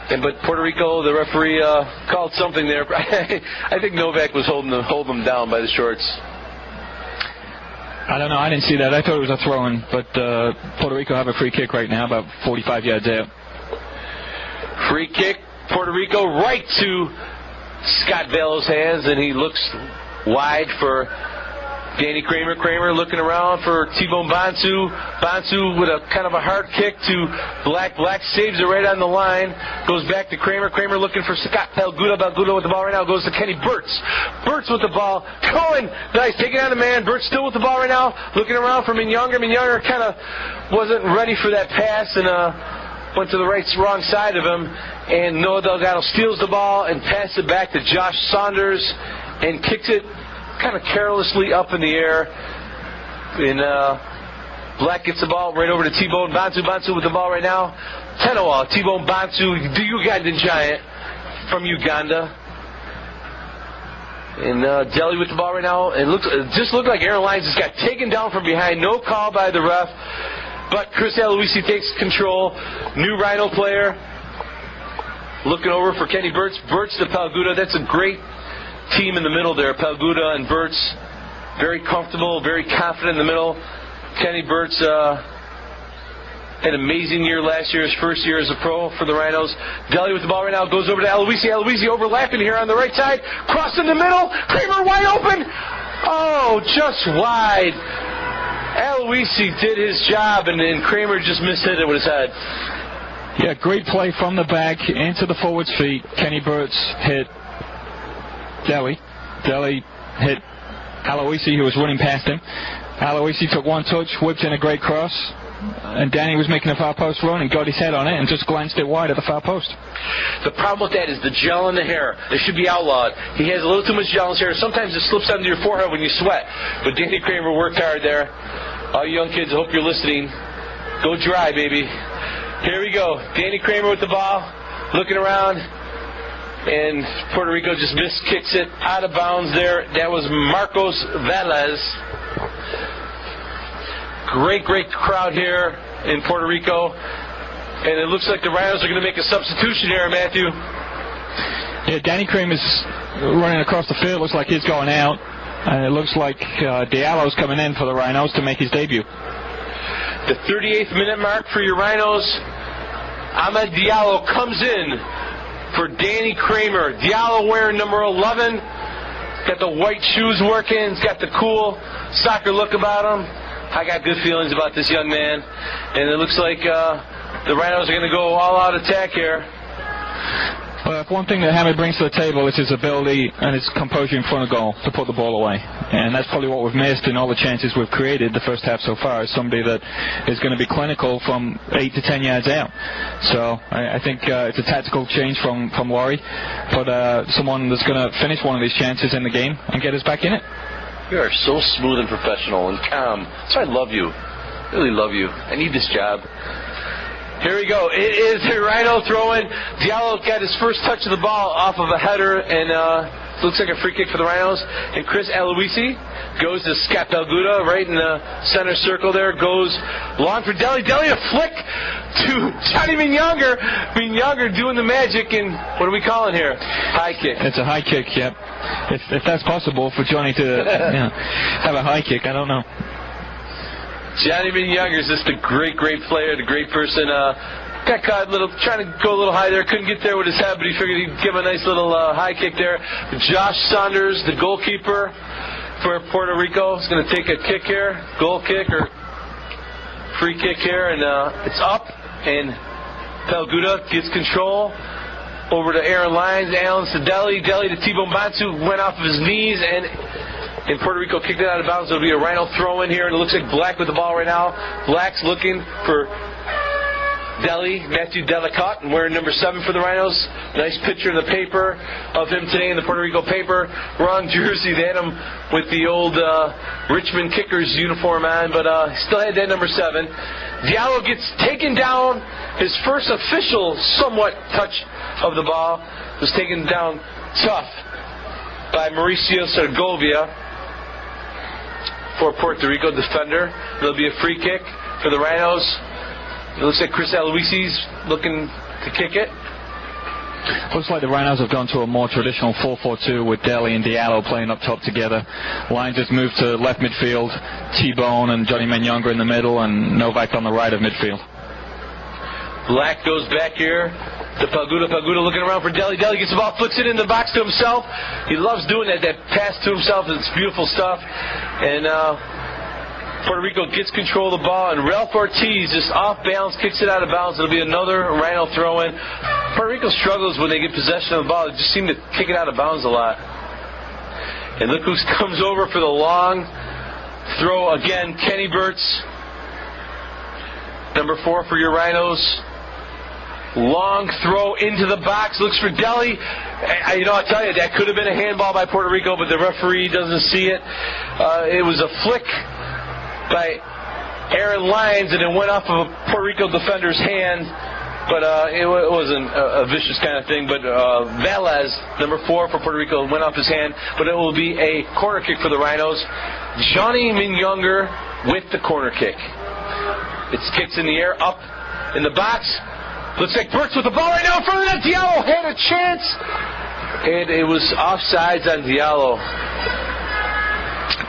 But Puerto Rico, the referee called something there. I think Novak was holding them down by the shorts. I don't know. I didn't see that. I thought it was a throw-in. But Puerto Rico have a free kick right now, about 45 yards out. Free kick, Puerto Rico, right to Scott Bellows' hands, and he looks wide for Danny Kramer. Kramer looking around for T-Bone Bonsu. Bonsu with a kind of a hard kick to Black. Black saves it right on the line. Goes back to Kramer. Kramer looking for Scott Pelguda. Pelguda with the ball right now. Goes to Kenny Burtz. Burtz with the ball. Cohen. Nice. Taking on the man. Burtz still with the ball right now. Looking around for Minyonger. Minyonger kind of wasn't ready for that pass and went to the wrong side of him. And Noah Delgado steals the ball and passes it back to Josh Saunders and kicks it kind of carelessly up in the air. And Black gets the ball right over to T-Bone Bonsu. Bonsu with the ball right now. 10-0. T-Bone Bonsu, the Ugandan giant from Uganda. And Deli with the ball right now. It just looked like Aaron Lyons just got taken down from behind. No call by the ref. But Chris Aloisi takes control. New Rhino player. Looking over for Kenny Burtz. Burtz to Palguda. That's a great team in the middle there. Palguda and Burtz. Very comfortable, very confident in the middle. Kenny Burtz had an amazing year last year, his first year as a pro for the Rhinos. Diallo with the ball right now, goes over to Aloisi. Aloisi overlapping here on the right side. Cross in the middle. Kramer wide open. Oh, just wide. Aloisi did his job, and Kramer just mishit it with his head. Yeah, great play from the back into the forward's feet. Kenny Burtz hit Deli. Deli hit Aloisi, who was running past him. Aloisi took one touch, whipped in a great cross, and Danny was making a far post run and got his head on it and just glanced it wide at the far post. The problem with that is the gel in the hair. It should be outlawed. He has a little too much gel in his hair. Sometimes it slips onto your forehead when you sweat. But Danny Kramer worked hard there. All you young kids, I hope you're listening. Go dry, baby. Here we go. Danny Kramer with the ball, looking around, and Puerto Rico just kicks it out of bounds there. That was Marcos Velez. Great crowd here in Puerto Rico. And it looks like the Rhinos are going to make a substitution here, Matthew. Yeah, Danny Kramer's running across the field. Looks like he's going out. And it looks like Diallo's coming in for the Rhinos to make his debut. The 38th minute mark for your Rhinos. Ahmed Diallo comes in for Danny Kramer. Diallo wearing number 11. Got the white shoes working. He's got the cool soccer look about him. I got good feelings about this young man. And it looks like the Rhinos are going to go all-out attack here. Well, one thing that Hamid brings to the table is his ability and his composure in front of goal to put the ball away. And that's probably what we've missed in all the chances we've created the first half so far, is somebody that is going to be clinical from 8 to 10 yards out. So I think it's a tactical change from Laurie, but someone that's going to finish one of these chances in the game and get us back in it. You are so smooth and professional and calm. So I love you. Really love you. I need this job. Here we go. It is a Rhino throwing. Diallo got his first touch of the ball off of a header, and looks like a free kick for the Rhinos. And Chris Aloisi goes to Scott Palguda right in the center circle there. Goes long for Deli. Deli a flick to Johnny Minyonger. Minyonger doing the magic, and what are we calling here? High kick. It's a high kick, yep. If that's possible for Johnny to have a high kick, I don't know. Johnny Minyonger is just a great player, a great person. Got caught trying to go a little high there. Couldn't get there with his head, but he figured he'd give him a nice little high kick there. Josh Saunders, the goalkeeper for Puerto Rico, is going to take a kick here. Goal kick or free kick here, and it's up. And Palguda gets control over to Aaron Lyons. Allen to Deli to T-Bone Bantu, went off of his knees, and Puerto Rico kicked it out of bounds. It'll be a Rhino throw in here, and it looks like Black with the ball right now. Black's looking for Matthew Delacotte, and wearing number 7 for the Rhinos. Nice picture in the paper of him today in the Puerto Rico paper. Wrong jersey. They had him with the old Richmond Kickers uniform on, but still had that number 7. Diallo gets taken down. His first official somewhat touch of the ball was taken down tough by Mauricio Segovia for Puerto Rico defender. There'll be a free kick for the Rhinos. It looks like Chris Aloisi's looking to kick it. Looks like the Rhinos have gone to a more traditional 4-4-2 with Deli and Diallo playing up top together. Lyons has moved to left midfield, T-Bone and Johnny Minyonger in the middle, and Novak on the right of midfield. Black goes back here to Palguda. Palguda looking around for Deli. Deli gets the ball, flicks it in the box to himself. He loves doing that pass to himself. It's beautiful stuff. And Puerto Rico gets control of the ball, and Ralph Ortiz just off balance, kicks it out of bounds. It'll be another Rhino throw in. Puerto Rico struggles when they get possession of the ball. They just seem to kick it out of bounds a lot. And look who comes over for the long throw again. Kenny Burtz, number 4 for your Rhinos. Long throw into the box, looks for Deli. I'll tell you, that could have been a handball by Puerto Rico, but the referee doesn't see it. It was a flick by Aaron Lyons, and it went off of a Puerto Rico defender's hand, but it wasn't a vicious kind of thing. But Velez, number 4 for Puerto Rico, went off his hand, but it will be a corner kick for the Rhinos. Johnny Minyonger with the corner kick. It's kicks in the air, up in the box. Looks like Burt's with the ball right now in front of that. Diallo had a chance. And it was offsides on Diallo.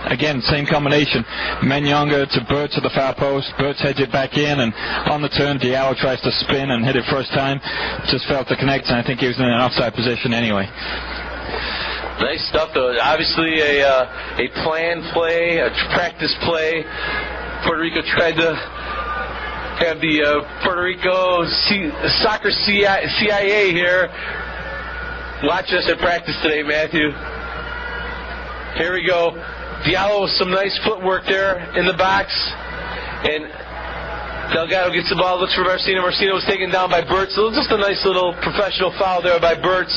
Again, same combination. Menyonga to Burt to the far post. Burt's heads it back in, and on the turn, Diallo tries to spin and hit it first time. Just failed to connect, and I think he was in an offside position anyway. Nice stuff, though. Obviously, a planned play, a practice play. Puerto Rico tried to have the Puerto Rico soccer CIA here watch us at practice today, Matthew. Here we go. Diallo with some nice footwork there in the box. And Delgado gets the ball, looks for Marcino. Marcino was taken down by Burtz. So just a nice little professional foul there by Burtz.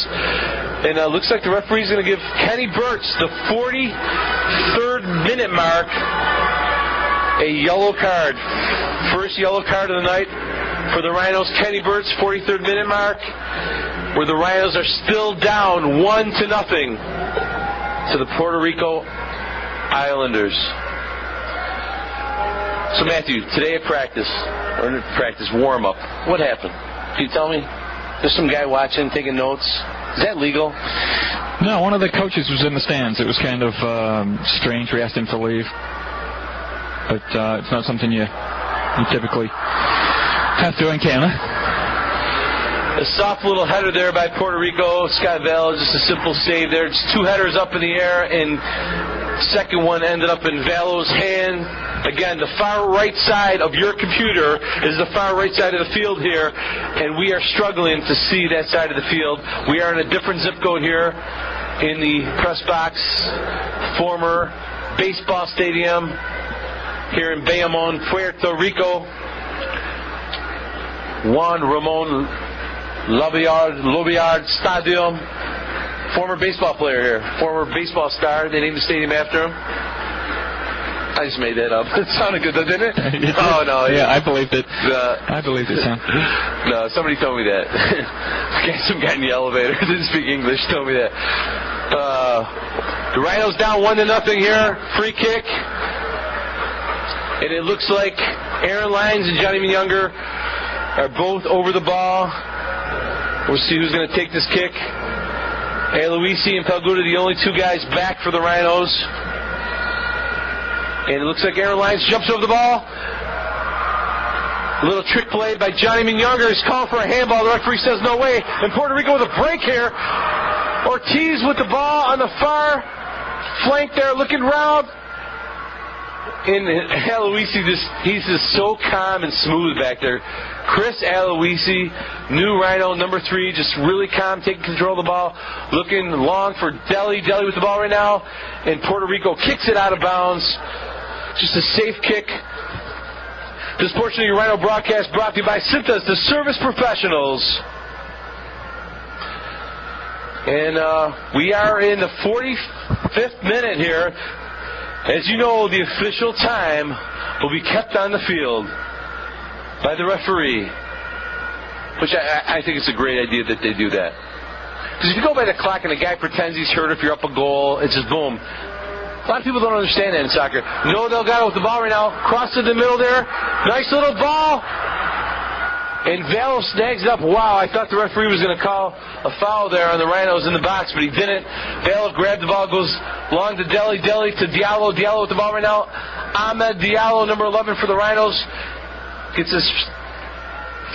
And looks like the referee's going to give Kenny Burtz, the 43rd minute mark, a yellow card. First yellow card of the night for the Rhinos. Kenny Burtz, 43rd minute mark, where the Rhinos are still down 1-0 to the Puerto Rico Islanders. So Matthew, today at practice warm-up, what happened? Can you tell me? There's some guy watching, taking notes. Is that legal? No, one of the coaches was in the stands. It was kind of strange. We asked him to leave. But it's not something you typically have to encounter. A soft little header there by Puerto Rico. Scott Vela, just a simple save there. Just two headers up in the air, and second one ended up in Valo's hand. Again, the far right side of your computer is the far right side of the field here, and we are struggling to see that side of the field. We are in a different zip code here in the press box, former baseball stadium here in Bayamon, Puerto Rico. Juan Ramon Lobiard Stadium. Former baseball player here, former baseball star. They named the stadium after him. I just made that up. It sounded good, didn't it? Oh, no. Yeah, I believed it. I believed it, Sam. No, somebody told me that. Some guy in the elevator didn't speak English told me that. The Rhinos down 1-0 here. Free kick. And it looks like Aaron Lyons and Johnny Younger are both over the ball. We'll see who's going to take this kick. Aloisi and Pelguda, the only two guys back for the Rhinos. And it looks like Aaron Lyons jumps over the ball. A little trick play by Johnny Younger. He's calling for a handball. The referee says no way. And Puerto Rico with a break here. Ortiz with the ball on the far flank there, looking round. And Aloisi, he's just so calm and smooth back there. Chris Aloisi, new Rhino, number 3, just really calm, taking control of the ball, looking long for Deli. Deli with the ball right now, and Puerto Rico kicks it out of bounds. Just a safe kick. This portion of your Rhino broadcast brought to you by Cintas, the service professionals. And we are in the 45th minute here. As you know, the official time will be kept on the field by the referee, which I think it's a great idea that they do that. Because if you go by the clock and the guy pretends he's hurt if you're up a goal, it's just boom. A lot of people don't understand that in soccer. No Delgado with the ball right now. Cross to the middle there. Nice little ball. And Valo snags it up. Wow, I thought the referee was going to call a foul there on the Rhinos in the box, but he didn't. Valo grabbed the ball, goes long to Deli. Deli to Diallo. Diallo with the ball right now. Ahmed Diallo, number 11 for the Rhinos. Gets his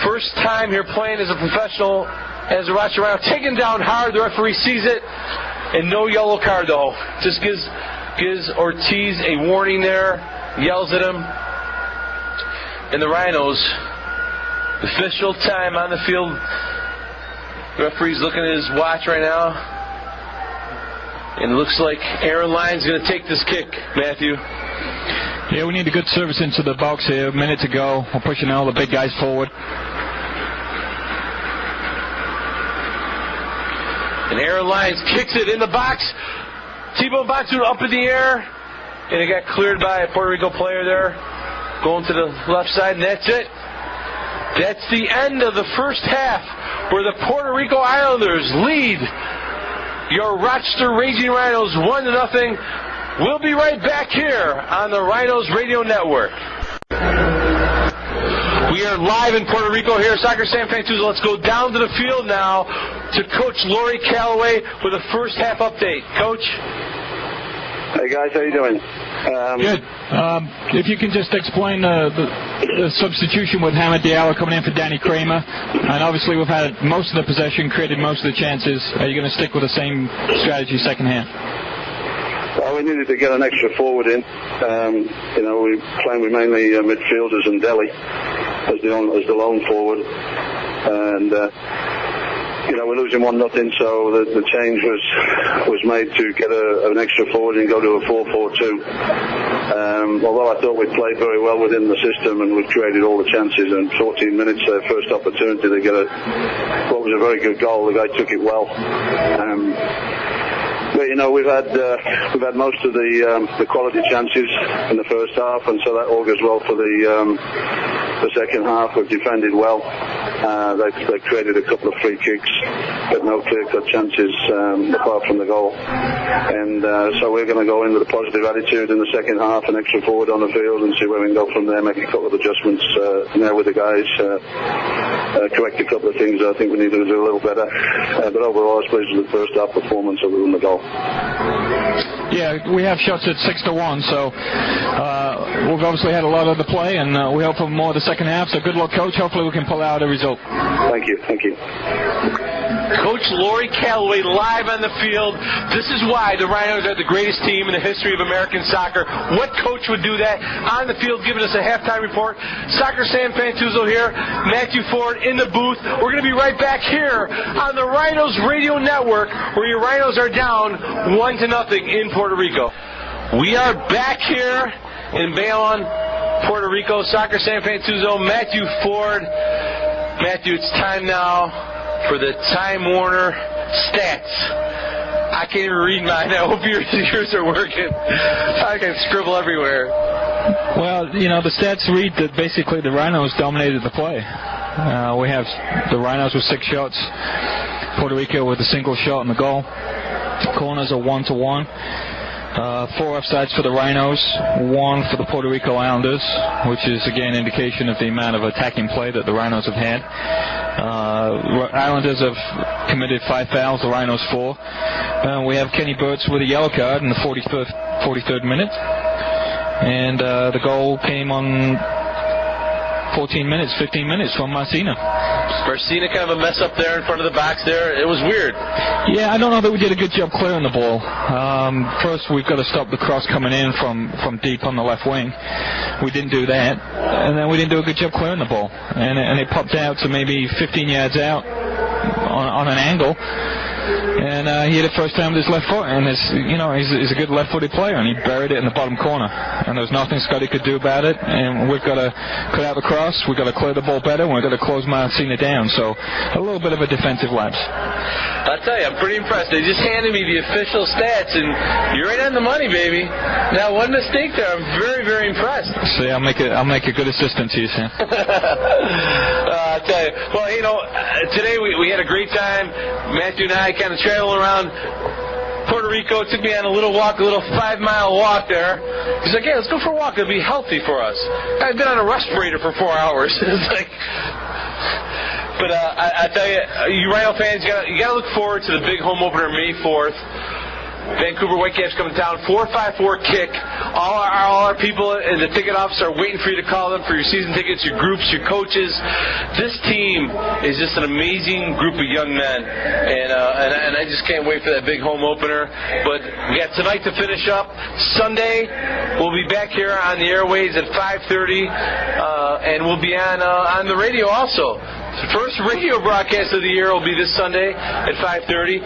first time here playing as a professional as a Rochester Rhino. Taken down hard. The referee sees it. And no yellow card, though. Just gives Ortiz a warning there. Yells at him. And the Rhinos, official time on the field. The referee's looking at his watch right now. And it looks like Aaron Lyons is going to take this kick, Matthew. Yeah, we need a good service into the box here. A minute to go. We're pushing all the big guys forward. And Aaron Lyons kicks it in the box. T-Bone Batu up in the air. And it got cleared by a Puerto Rico player there. Going to the left side, and that's it. That's the end of the first half, where the Puerto Rico Islanders lead your Rochester Raging Rhinos 1-0. We'll be right back here on the Rhinos Radio Network. We are live in Puerto Rico here. Soccer San Francisco. Let's go down to the field now to Coach Laurie Calloway with a first half update. Coach? Hey guys, how you doing? Good. If you can just explain the substitution with Hamid Diallo coming in for Danny Kramer, and obviously we've had most of the possession, created most of the chances. Are you going to stick with the same strategy second half? Well, we needed to get an extra forward in. We're playing with mainly midfielders and Delhi as the lone forward, and we're losing 1-0, so the change was made to get an extra forward and go to a 4-4-2. Although I thought we played very well within the system and we've created all the chances, and 14 minutes their first opportunity to get what was a very good goal. The guy took it well. But we've had most of the quality chances in the first half, and so that augurs well for the second half. We've defended well. They've created a couple of free kicks, but no clear-cut chances apart from the goal. And so we're going to go in with a positive attitude in the second half, an extra forward on the field, and see where we can go from there. Make a couple of adjustments now with the guys, correct a couple of things I think we need to do a little better. But overall, I was pleased with the first half performance other than the goal. Yeah, we have shots at 6-1, so we've obviously had a lot of the play, and we hope for more of the second half. So good luck, Coach. Hopefully we can pull out a result. Thank you. Coach Laurie Calloway live on the field. This is why the Rhinos are the greatest team in the history of American soccer. What coach would do that? On the field, giving us a halftime report. Soccer San Francisco here. Matthew Ford in the booth. We're going to be right back here on the Rhinos Radio Network, where your Rhinos are down 1-0 in Puerto Rico. We are back here in Bayonne, Puerto Rico. Soccer San Francisco. Matthew Ford. Matthew, it's time now for the Time Warner stats. I can't even read mine. I hope yours are working. I can scribble everywhere. Well, the stats read that basically the Rhinos dominated the play. We have the Rhinos with 6 shots, Puerto Rico with a single shot in the goal. Corners are 1-1. 4 offsides for the Rhinos, 1 for the Puerto Rico Islanders, which is again an indication of the amount of attacking play that the Rhinos have had. Islanders have committed 5 fouls, the Rhinos 4. We have Kenny Burtz with a yellow card in the 43rd minute, and the goal came on 15 minutes from Marcina. Marcina kind of a mess up there in front of the box there. It was weird. Yeah, I don't know that we did a good job clearing the ball. First, we've got to stop the cross coming in from deep on the left wing. We didn't do that. And then we didn't do a good job clearing the ball. And it popped out to maybe 15 yards out on an angle. And he hit it first time with his left foot, and he's a good left-footed player, and he buried it in the bottom corner. And there's nothing Scotty could do about it, and we've got to cut out the cross, we've got to clear the ball better, and we've got to close Marcina down. So a little bit of a defensive lapse. I'll tell you, I'm pretty impressed. They just handed me the official stats, and you're right on the money, baby. Now, one mistake there. I'm very, very impressed. See, I'll make a good assistant to you, Sam. I'll tell you. Well, today we had a great time. Matthew and I kind of traveling around Puerto Rico. It took me on a little 5-mile walk there. He's like, "Yeah, let's go for a walk. It'll be healthy for us." I've been on a respirator for 4 hours. It's like... But I tell you, you Rhino fans, you got to look forward to the big home opener May 4th. Vancouver Whitecaps coming to town, 454 kick. All our people in the ticket office are waiting for you to call them for your season tickets, your groups, your coaches. This team is just an amazing group of young men, and I just can't wait for that big home opener. But we got tonight to finish up. Sunday, we'll be back here on the airways at 5:30, and we'll be on the radio also. The first radio broadcast of the year will be this Sunday at 5:30.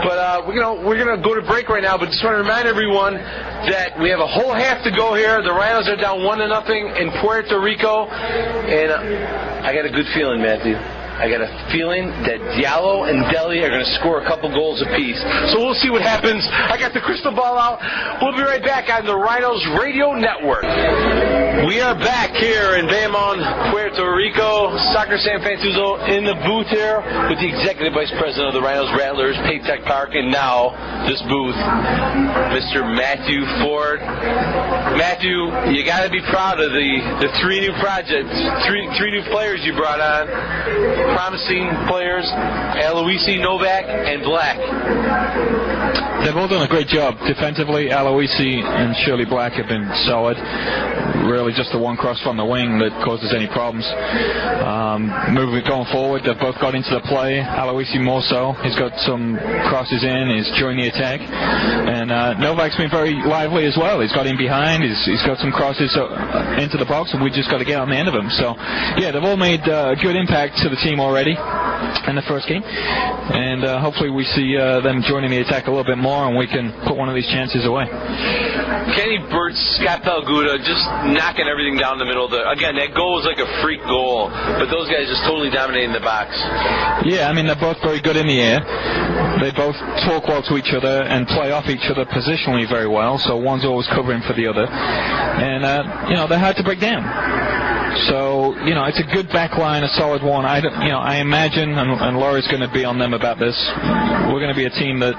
But we're gonna go to break right now. But just want to remind everyone that we have a whole half to go here. The Rhinos are down 1-0 in Puerto Rico, and I got a good feeling, Matthew. I got a feeling that Diallo and Delhi are going to score a couple goals apiece. So we'll see what happens. I got the crystal ball out. We'll be right back on the Rhinos Radio Network. We are back here in Bayamon, Puerto Rico. Soccer Sam Fantuzzo in the booth here with the Executive Vice President of the Rhinos Rattlers, Paytech Park, and now this booth, Mr. Matthew Ford. Matthew, you got to be proud of the three new projects, three new players you brought on, promising players, Aloisi, Novak, and Black. They've all done a great job defensively. Aloisi and Shirley Black have been solid. Really just the one cross from the wing that causes any problems. Moving going forward, they've both got into the play. Aloisi more so. He's got some crosses in. He's joined the attack. And Novak's been very lively as well. He's got in behind. He's got some crosses into the box, and we just got to get on the end of them. So, yeah, they've all made a good impact to the team already in the first game. And hopefully we see them joining the attack a little bit more, and we can put one of these chances away. Kenny Burt's, Scott Pelguda, just knocking everything down the middle. Again, that goal was like a freak goal, but those guys just totally dominating the box. Yeah, I mean, they're both very good in the air. They both talk well to each other and play off each other positionally very well, so one's always covering for the other. And, they're hard to break down. So, it's a good back line, a solid one. I imagine, and Laurie's going to be on them about this, we're going to be a team that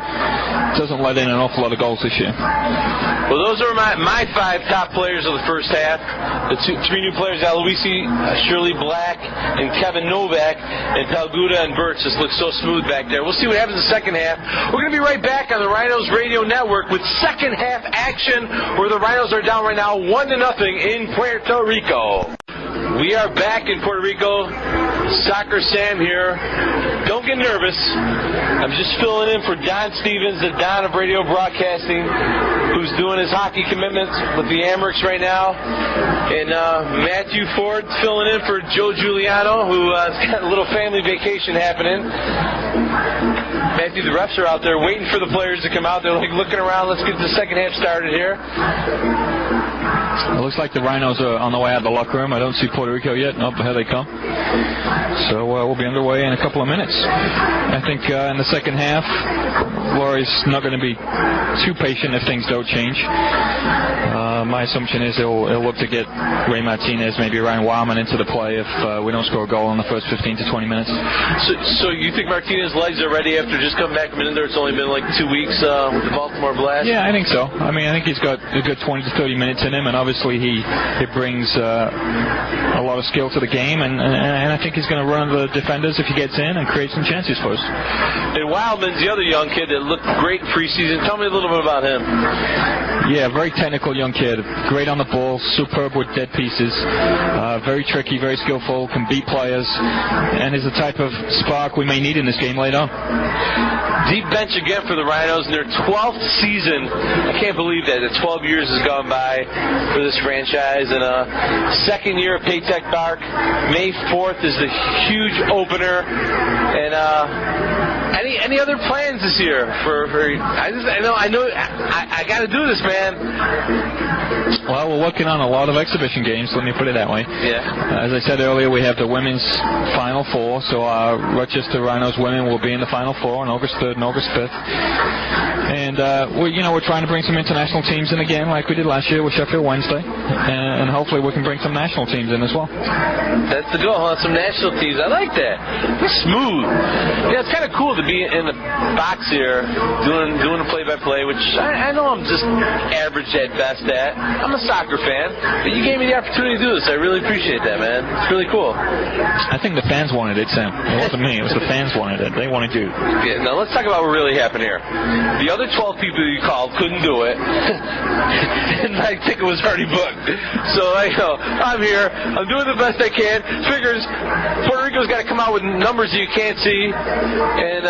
doesn't let in an awful lot of goals this year. Well, those are my five top players of the first half. The three new players, Aloisi, Shirley Black, and Kevin Novak, and Pelguda and Burtz just look so smooth back there. We'll see what happens in the second half. We're going to be right back on the Rhinos Radio Network with second half action, where the Rhinos are down right now 1-0 in Puerto Rico. We are back in Puerto Rico. Soccer Sam here. Don't get nervous. I'm just filling in for Don Stevens, the Don of radio broadcasting, who's doing his hockey commitments with the Amerks right now. And Matthew Ford filling in for Joe Giuliano, who has got a little family vacation happening. Matthew, the refs are out there waiting for the players to come out. They're like looking around. Let's get the second half started here. It looks like the Rhinos are on the way out of the locker room. I don't see Puerto Rico yet. Nope, here they come. So we'll be underway in a couple of minutes. I think in the second half, Laurie's not going to be too patient if things don't change. My assumption is he'll look to get Ray Martinez, maybe Ryan Wildman into the play if we don't score a goal in the first 15 to 20 minutes. So you think Martinez's legs are ready after just coming back from in there? It's only been like 2 weeks with the Baltimore Blast? Yeah, I think so. I mean, I think he's got a good 20 to 30 minutes in him, and obviously he brings a lot of skill to the game, and I think he's going to run the defenders if he gets in and create some chances for us. And Wildman's the other young kid that looked great in preseason. Tell me a little bit about him. Yeah, very technical young kid. Great on the ball, superb with dead pieces. Very tricky, very skillful, can beat players, and is the type of spark we may need in this game later on. Deep bench again for the Rhinos in their 12th season. I can't believe that. 12 years has gone by for this franchise. And second year at Paytech Park. May 4th is the huge opener. And any other plans this year? I got to do this, man. Well, we're working on a lot of exhibition games, let me put it that way. Yeah. As I said earlier, we have the women's Final Four, so our Rochester Rhinos women will be in the Final Four on August 3rd and August 5th. And we're trying to bring some international teams in again, like we did last year with Sheffield Wednesday, and hopefully we can bring some national teams in as well. That's the goal, huh? Some national teams. I like that. It's smooth. Yeah, it's kind of cool to be in the box here, doing a play-by-play, which I know I'm just average at best at. I'm a soccer fan, but you gave me the opportunity to do this. I really appreciate that, man. It's really cool. I think the fans wanted it, Sam. It wasn't me. It was the fans wanted it. They wanted you. Yeah, now let's talk about what really happened here. The other 12 people you called couldn't do it, and my ticket was already booked. So I'm here. I'm doing the best I can. Figures Puerto Rico's got to come out with numbers that you can't see, and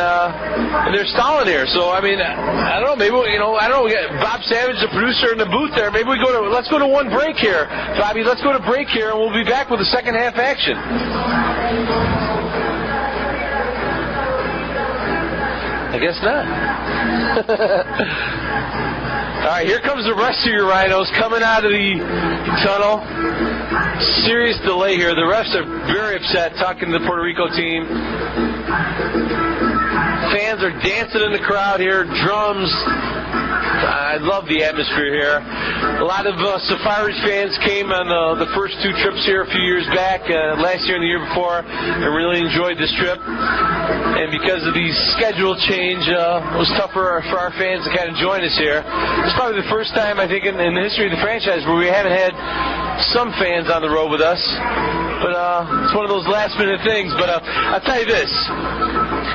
they're stalling here. So I mean, I don't know. Maybe I don't know. We got Bob Savage, the producer, in the booth there. Maybe let's go to one break here, Bobby. Let's go to break here, and we'll be back with the second half action. I guess not. All right, here comes the rest of your Rhinos coming out of the tunnel. Serious delay here. The refs are very upset talking to the Puerto Rico team. Fans are dancing in the crowd here, drums. I love the atmosphere here. A lot of Safaris fans came on the first 2 trips here a few years back, last year and the year before, and really enjoyed this trip. And because of the schedule change, it was tougher for our fans to kind of join us here. It's probably the first time, I think, in the history of the franchise where we haven't had some fans on the road with us. But it's one of those last-minute things. But I'll tell you this.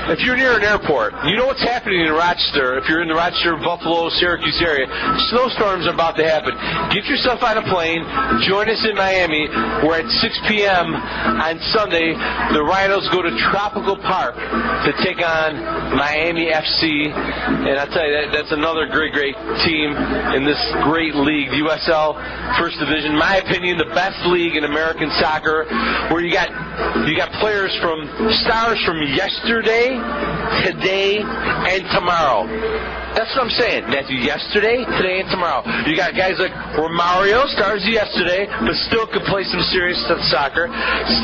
If you're near an airport, you know what's happening in Rochester. If you're in the Rochester, Buffalo, Syracuse area, snowstorms are about to happen. Get yourself on a plane. Join us in Miami. We're at 6 p.m. on Sunday. The Rhinos go to Tropical Park to take on Miami FC. And I'll tell you, that's another great, great team in this great league, the USL First Division. In my opinion, the best league in American soccer, where you got players from stars from yesterday, today, and tomorrow. That's what I'm saying, Matthew. Yesterday, today, and tomorrow. You got guys like Romario, stars of yesterday, but still could play some serious soccer.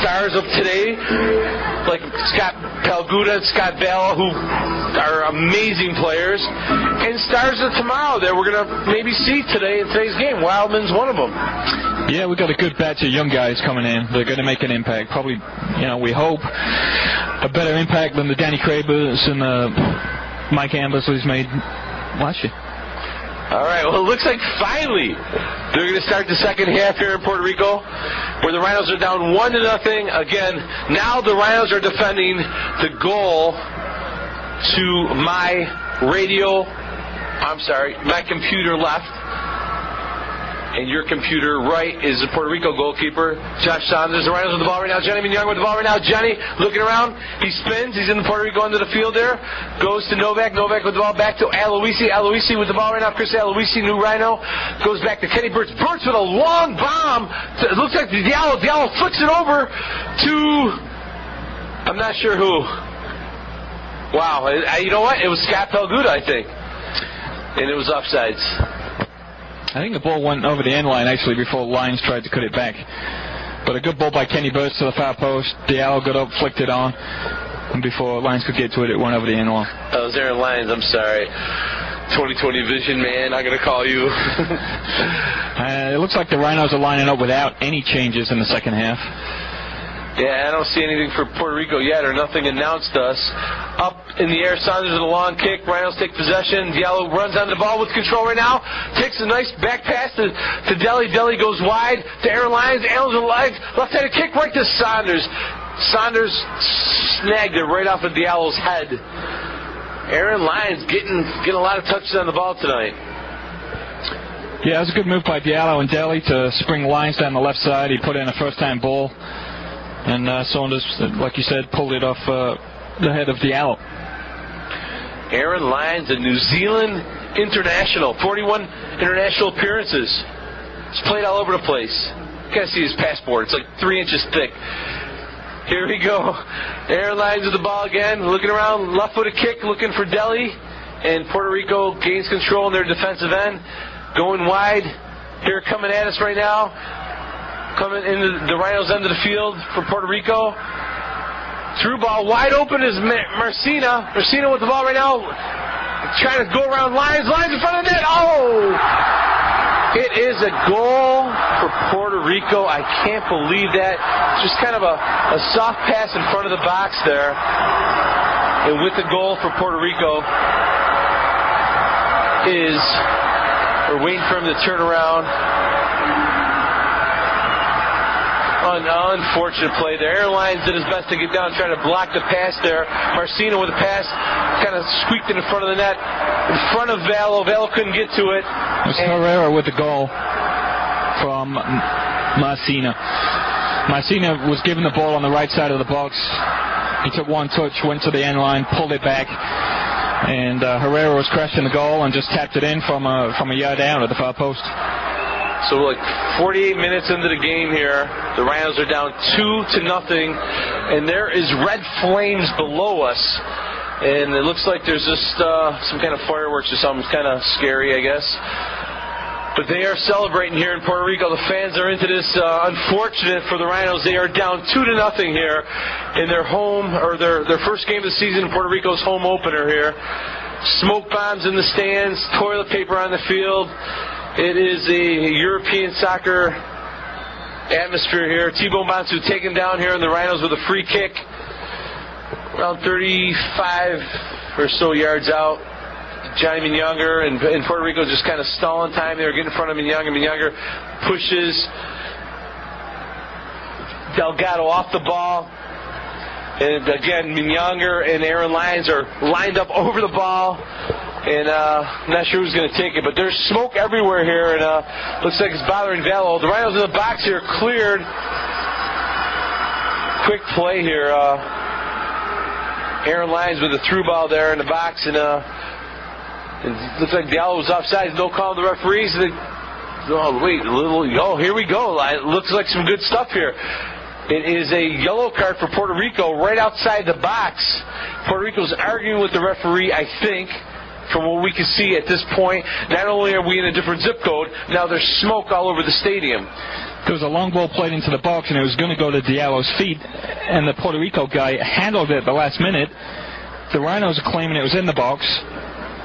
Stars of today, like Scott Palguda and Scott Diallo, who are amazing players. And stars of tomorrow that we're going to maybe see today in today's game. Wildman's one of them. Yeah, we've got a good batch of young guys coming in. They're going to make an impact. Probably, we hope, a better impact than the Danny Krabers and Mike Ambersley's made last year. All right, well, it looks like finally they're going to start the second half here in Puerto Rico, where the Rhinos are down 1-0. Again, now the Rhinos are defending the goal to my computer left. And your computer right is the Puerto Rico goalkeeper, Josh Saunders. The Rhinos with the ball right now. Johnny Young with the ball right now. Johnny looking around. He spins. He's in the Puerto Rico end of the field there. Goes to Novak. Novak with the ball back to Aloisi. Aloisi with the ball right now. Chris Aloisi, new Rhino. Goes back to Kenny Burts. Burts with a long bomb. It looks like Diallo. Diallo flicks it over to, I'm not sure who. Wow. You know what? It was Scott Palguda, I think. And it was offsides. I think the ball went over the end line, actually, before Lyons tried to cut it back. But a good ball by Kenny Burts to the far post. Diallo got up, flicked it on. And before Lyons could get to it, it went over the end line. That was Aaron Lyons, I'm sorry. 2020 vision, man. I'm going to call you. It looks like the Rhinos are lining up without any changes in the second half. Yeah, I don't see anything for Puerto Rico yet, or nothing announced to us. Up in the air, Saunders with a long kick. Rhinos take possession. Diallo runs on the ball with control right now. Takes a nice back pass to Deli. Deli goes wide to Aaron Lyons. Allen's with legs. Left-handed kick right to Saunders. Saunders snagged it right off of Diallo's head. Aaron Lyons getting a lot of touches on the ball tonight. Yeah, it was a good move by Diallo and Deli to spring Lyons down the left side. He put in a first-time ball. And Saunders, like you said, pulled it off the head of Diallo. Aaron Lyons, a New Zealand international, 41 international appearances. He's played all over the place. You gotta see his passport. It's like 3 inches thick. Here we go. Aaron Lyons with the ball again, looking around, left-footed kick, looking for Deli. And Puerto Rico gains control in their defensive end. Going wide. Here coming at us right now. Coming into the Rhinos end of the field for Puerto Rico. Through ball wide open is Marcina. Marcina with the ball right now. Trying to go around Lyons. Lyons in front of the net. Oh! It is a goal for Puerto Rico. I can't believe that. Just kind of a soft pass in front of the box there. And with the goal for Puerto Rico is, we're waiting for him to turn around. An unfortunate play there. Aaron Lyons did his best to get down, trying to block the pass there. Marcino with a pass, kind of squeaked in front of the net, in front of Vallo. Vallo couldn't get to it. It was Herrera with the goal from Marcina. Marcina was given the ball on the right side of the box. He took one touch, went to the end line, pulled it back, and Herrera was crashing the goal and just tapped it in from a yard out at the far post. So like 48 minutes into the game here, the Rhinos are down 2-0, and there is red flames below us, and it looks like there's just some kind of fireworks or something. It's kind of scary, I guess. But they are celebrating here in Puerto Rico. The fans are into this. Unfortunate for the Rhinos, they are down 2-0 here in their home, or their first game of the season in Puerto Rico's home opener here. Smoke bombs in the stands, toilet paper on the field. It is a European soccer atmosphere here. T-Bone Bonsu taken down here in the Rhinos with a free kick. Around 35 or so yards out. Johnny Minyonger and Puerto Rico just kind of stalling time. They were getting in front of Minyonger. Minyonger pushes Delgado off the ball. And again, Minyonger and Aaron Lyons are lined up over the ball. And I'm not sure who's going to take it. But there's smoke everywhere here. And looks like it's bothering Diallo. The Rhinos in the box here cleared. Quick play here. Aaron Lyons with a through ball there in the box. And it looks like Diallo was offside. No call on the referees. Here we go. It looks like some good stuff here. It is a yellow card for Puerto Rico right outside the box. Puerto Rico's arguing with the referee, I think, from what we can see at this point. Not only are we in a different zip code, now there's smoke all over the stadium. There was a long ball played into the box, and it was going to go to Diallo's feet, and the Puerto Rico guy handled it at the last minute. The Rhinos are claiming it was in the box.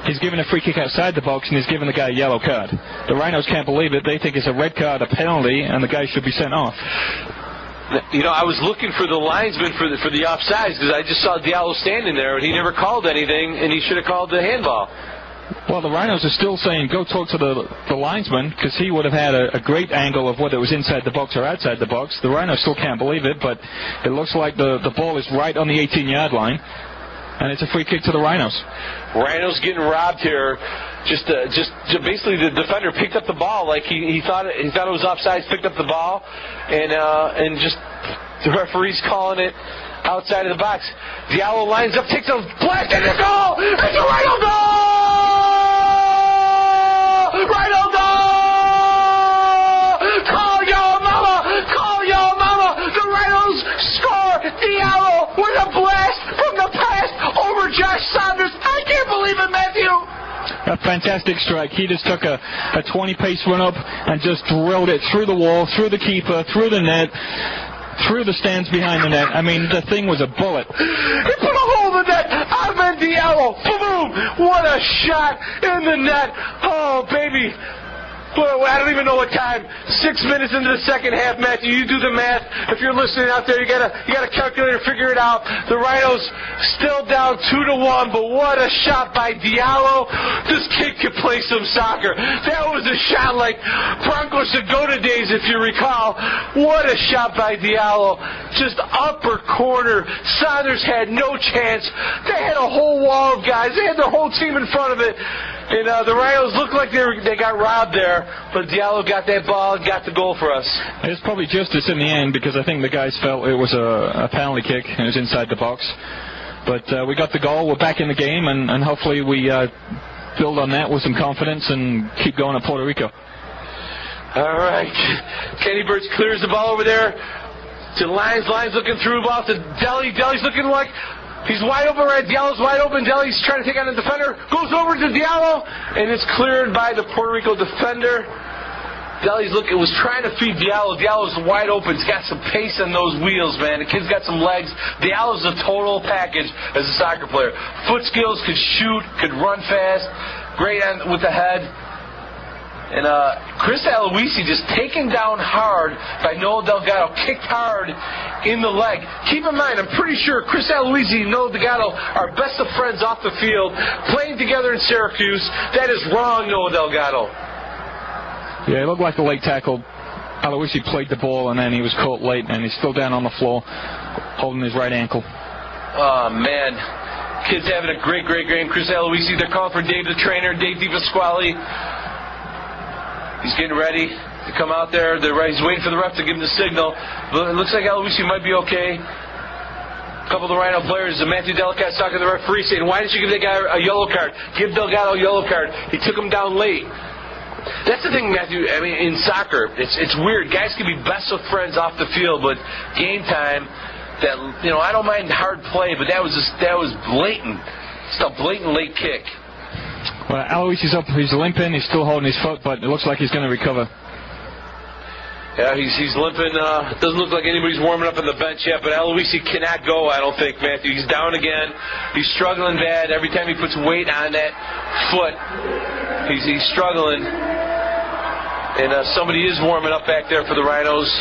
He's given a free kick outside the box, and he's given the guy a yellow card. The Rhinos can't believe it. They think it's a red card, a penalty, and the guy should be sent off. You know, I was looking for the linesman for the offsides because I just saw Diallo standing there, and he never called anything, and he should have called the handball. Well, the Rhinos are still saying go talk to the linesman because he would have had a great angle of whether it was inside the box or outside the box. The Rhinos still can't believe it, but it looks like the ball is right on the 18-yard line. And it's a free kick to the Rhinos. Rhinos getting robbed here. Just basically the defender picked up the ball like he thought it was offside. Picked up the ball, and just the referee's calling it outside of the box. Diallo lines up, takes a blast, and a goal! It's a Rhino goal! Rhino goal! Call your mama! Call your mama! The Rhinos score! Diallo with a blast from the past over Josh Saunders. I can't believe it, Matthew. A fantastic strike. He just took a 20-pace run up and just drilled it through the wall, through the keeper, through the net, through the stands behind the net. I mean, the thing was a bullet. He put a hole in the net. Ahmed Diallo. Boom! What a shot in the net. Oh, baby. Well, I don't even know what time. 6 minutes into the second half, Matthew. You do the math. If you're listening out there, you got a calculator. Figure it out. The Rhinos still down 2-1, but what a shot by Diallo. This kid could play some soccer. That was a shot like Bronco Segota days, if you recall. What a shot by Diallo. Just upper corner. Saunders had no chance. They had a whole wall of guys. They had their whole team in front of it. And the Rhinos looked like they got robbed there, but Diallo got that ball and got the goal for us. It's probably justice in the end because I think the guys felt it was a penalty kick and it was inside the box. But we got the goal. We're back in the game, and hopefully we build on that with some confidence and keep going at Puerto Rico. All right. Kenny Burch clears the ball over there to Lyons. Lyons looking through the ball to Deli. Deli's looking like... He's wide open, right? Diallo's wide open. Deli's trying to take on the defender. Goes over to Diallo, and it's cleared by the Puerto Rico defender. Deli's was trying to feed Diallo. Diallo's wide open. He's got some pace on those wheels, man. The kid's got some legs. Diallo's a total package as a soccer player. Foot skills, could shoot, could run fast, great with the head. And Chris Aloisi just taken down hard by Noel Delgado, kicked hard in the leg. Keep in mind, I'm pretty sure Chris Aloisi and Noel Delgado are best of friends off the field, playing together in Syracuse. That is wrong, Noel Delgado. Yeah, it looked like a late tackle. Aloisi played the ball, and then he was caught late, and he's still down on the floor, holding his right ankle. Oh, man. Kid's having a great game. Chris Aloisi, they're calling for Dave the trainer, Dave DiPasquale. He's getting ready to come out there. He's waiting for the ref to give him the signal. It looks like Aloisi might be okay. A couple of the Rhino players, Matthew Delicat talking to the referee saying, why didn't you give that guy a yellow card? Give Delgado a yellow card. He took him down late. That's the thing, Matthew. I mean, in soccer, it's weird. Guys can be best of friends off the field, but game time, I don't mind hard play, but that was blatant. It's a blatant late kick. Well, Aloysius up. He's limping. He's still holding his foot, but it looks like he's going to recover. Yeah, he's limping. Doesn't look like anybody's warming up on the bench yet, but Aloysius cannot go, I don't think, Matthew. He's down again. He's struggling bad. Every time he puts weight on that foot, he's struggling. And somebody is warming up back there for the Rhinos.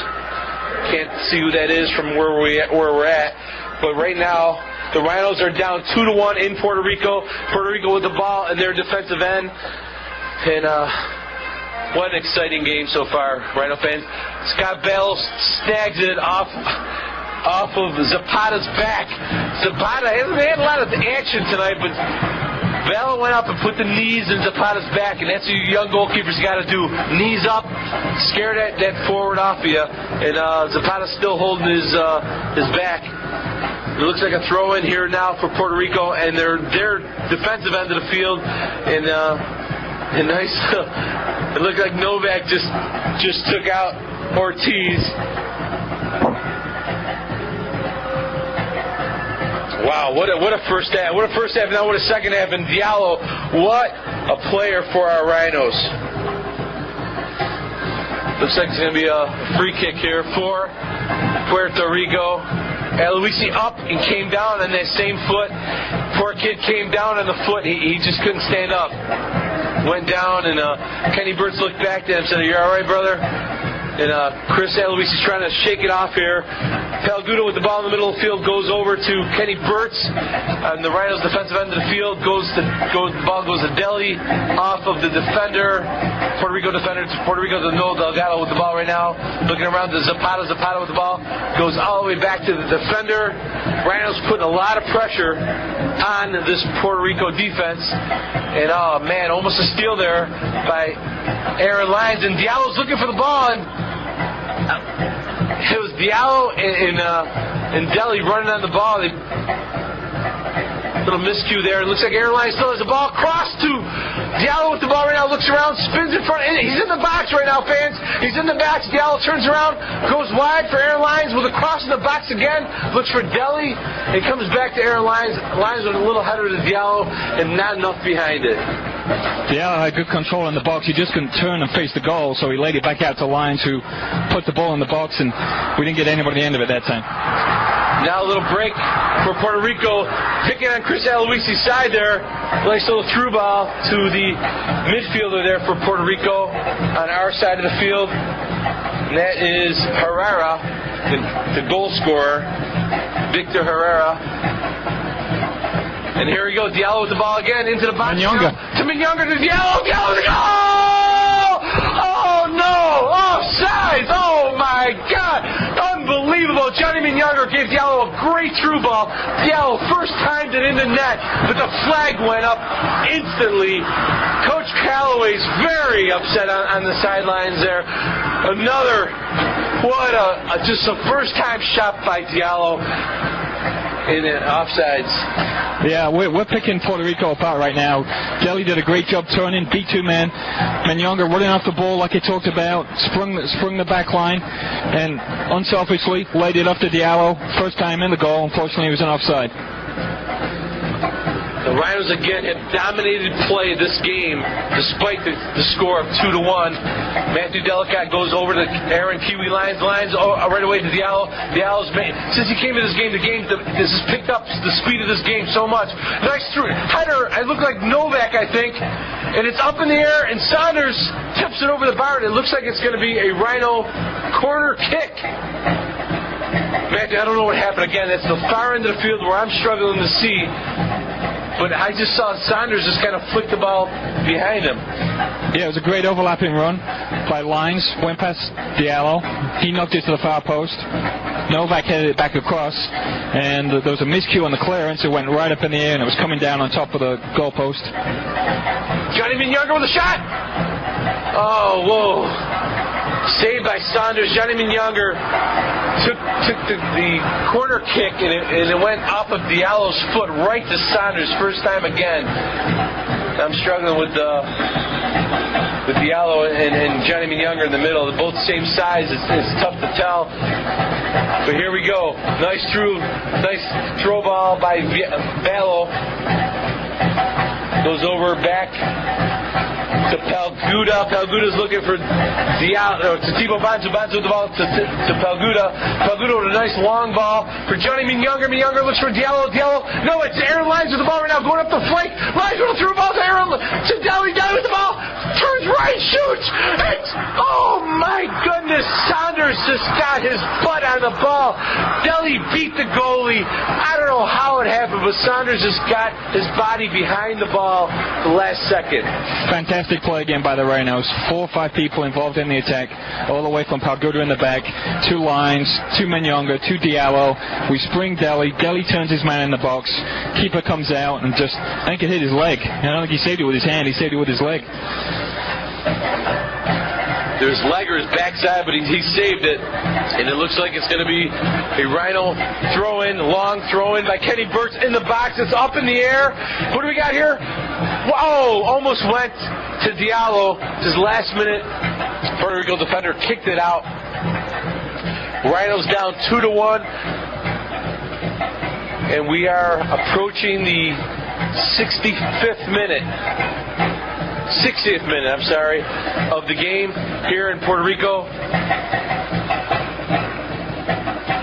Can't see who that is from where we're at. But right now, the Rhinos are down 2-1 in Puerto Rico. Puerto Rico with the ball and their defensive end. And what an exciting game so far, Rhino fans. Scott Bell snags it off of Zapata's back. Zapata hasn't had a lot of action tonight, but Bell went up and put the knees in Zapata's back, and that's what you young goalkeepers got to do. Knees up, scare that forward off of you. And Zapata's still holding his back. It looks like a throw-in here now for Puerto Rico, and their defensive end of the field. And nice. It looked like Novak just took out Ortiz. Wow, what a first half. What a first half, now what a second half. And Diallo, what a player for our Rhinos. Looks like it's going to be a free kick here for Puerto Rico. Aloysius up and came down on that same foot. Poor kid came down on the foot. He just couldn't stand up. Went down, and Kenny Burtz looked back at him and said, "Are you all right, brother?" And Chris Aloysius is trying to shake it off here. Palgudo with the ball in the middle of the field goes over to Kenny Burtz. On the Rhinos' defensive end of the field, the ball goes to Deli off of the defender. Puerto Rico defender. Puerto Rico to Noel Delgado with the ball right now. Looking around to Zapata. Zapata with the ball. Goes all the way back to the defender. Rhinos putting a lot of pressure on this Puerto Rico defense. And, oh, man, almost a steal there by Aaron Lyons. And Diallo's looking for the ball. And it was Diallo and Deli running on the ball. Little miscue there. It looks like Aaron Lyons still has the ball. Cross to Diallo with the ball right now. Looks around, spins in front. He's in the box right now, fans. He's in the box. Diallo turns around, goes wide for Aaron Lyons with a cross in the box again. Looks for Deli. It comes back to Aaron Lyons. Lyons with a little header to Diallo and not enough behind it. Diallo had good control in the box. He just couldn't turn and face the goal, so he laid it back out to Lyons, who put the ball in the box, and we didn't get anybody at the end of it that time. Now a little break for Puerto Rico. Picking on Chris Aloysius' side there. Nice little through ball to the midfielder there for Puerto Rico on our side of the field. And that is Herrera, the goal scorer, Victor Herrera. And here we go. Diallo with the ball again into the box. Minyonga. To Minyonga to Diallo. Diallo to goal! Oh no! Offside! Oh my God! Unbelievable! Johnny Minyonga gave Diallo a great through ball. Diallo first timed it in the net, but the flag went up instantly. Coach Callaway's very upset on the sidelines there. Just a first time shot by Diallo in offsides. Yeah, we're picking Puerto Rico apart right now. Deli did a great job turning, beat two men. Minyonga running off the ball like he talked about, sprung the back line, and unselfishly laid it up to Diallo. First time in the goal. Unfortunately, he was in offside. The Rhinos again have dominated play this game, despite the score of 2-1. Matthew Delicott goes over to Aaron Kiwi Lyons. Lyons right away to Diallo. Diallo's since he came to this game, this has picked up the speed of this game so much. Nice header. I look like Novak, I think, and it's up in the air. And Saunders tips it over the bar. And it looks like it's going to be a Rhino corner kick. Matthew, I don't know what happened again. That's the far end of the field where I'm struggling to see. But I just saw Saunders just kind of flick the ball behind him. Yeah, it was a great overlapping run by Lyons. Went past Diallo. He knocked it to the far post. Novak headed it back across. And there was a miscue on the clearance. It went right up in the air, and it was coming down on top of the goal post. Johnny Minyonga with a shot. Oh, whoa. Saved by Saunders. Johnny Minyonga took the corner kick, and it went off of Diallo's foot right to Saunders first time again. I'm struggling with Diallo and Johnny Minyonga in the middle. They're both the same size. It's tough to tell. But here we go. Nice throw ball by Diallo. Goes over back to Palguda. Palguda's looking for Diallo, to Thibaut Banzo. Banzo with the ball to Palguda. Palguda with a nice long ball for Johnny Minyounger. Minyounger looks for Diallo. Diallo, no, it's Aaron Lyons with the ball right now, going up the flank. Lyons with a through ball to Aaron, to Deli. Deli with the ball, turns right, shoots. It's, oh my goodness, Saunders just got his butt on the ball. Deli beat the goalie. I don't know how it happened, but Saunders just got his body behind the ball the last second. Fantastic play again by the Rhinos. 4 or 5 people involved in the attack, all the way from Palguda in the back, 2 Lyons, 2 Minyounger, 2 Diallo. We spring Deli. Deli turns his man in the box. Keeper comes out and just, I think it hit his leg. I don't think he saved it with his hand. He saved it with his leg. There's leg or his backside, but he saved it. And it looks like it's going to be a Rhino throw-in, long throw-in by Kenny Burtz in the box. It's up in the air. What do we got here? Whoa, almost went to Diallo. His last minute Puerto Rico defender kicked it out. Rhinos down 2-1. And we are approaching the 60th minute, of the game here in Puerto Rico.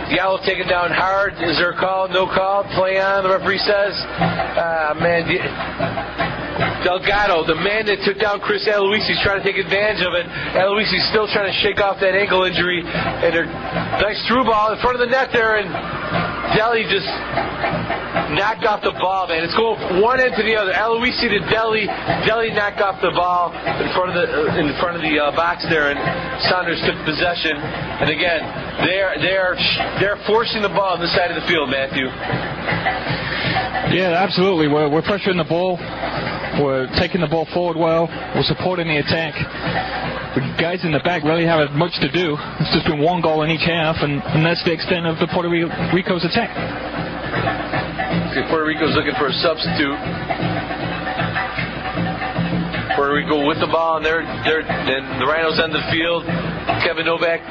Diallo taken down hard. Is there a call? No call. Play on, the referee says. Delgado, the man that took down Chris Aloisi, is trying to take advantage of it. Aloisi's still trying to shake off that ankle injury. And a nice through ball in front of the net there, and Deli just knocked off the ball, man. It's going from one end to the other. Aloisi to Deli. Deli knocked off the ball in front of the box there, and Saunders took possession. And again, they're forcing the ball on this side of the field, Matthew. Yeah, absolutely. We're pressuring the ball. We're taking the ball forward well. We're supporting the attack. The guys in the back really haven't much to do. It's just been 1 goal in each half, and that's the extent of the Puerto Rico's attack. Okay, Puerto Rico's looking for a substitute. Puerto Rico with the ball, and the Rhinos on the field. Kevin Novak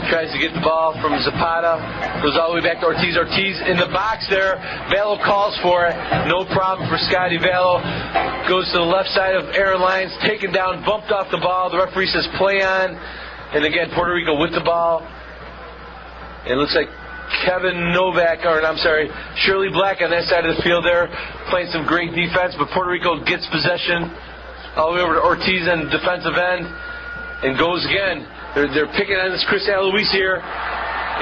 tries to get the ball from Zapata. Goes all the way back to Ortiz. Ortiz in the box there. Vallo calls for it. No problem for Scotty Vallo. Goes to the left side of Aaron Lyons. Taken down, bumped off the ball. The referee says play on. And again, Puerto Rico with the ball. It looks like Shirley Black on that side of the field there, playing some great defense, but Puerto Rico gets possession all the way over to Ortiz on the defensive end and goes again. They're picking on this Chris Aloisi here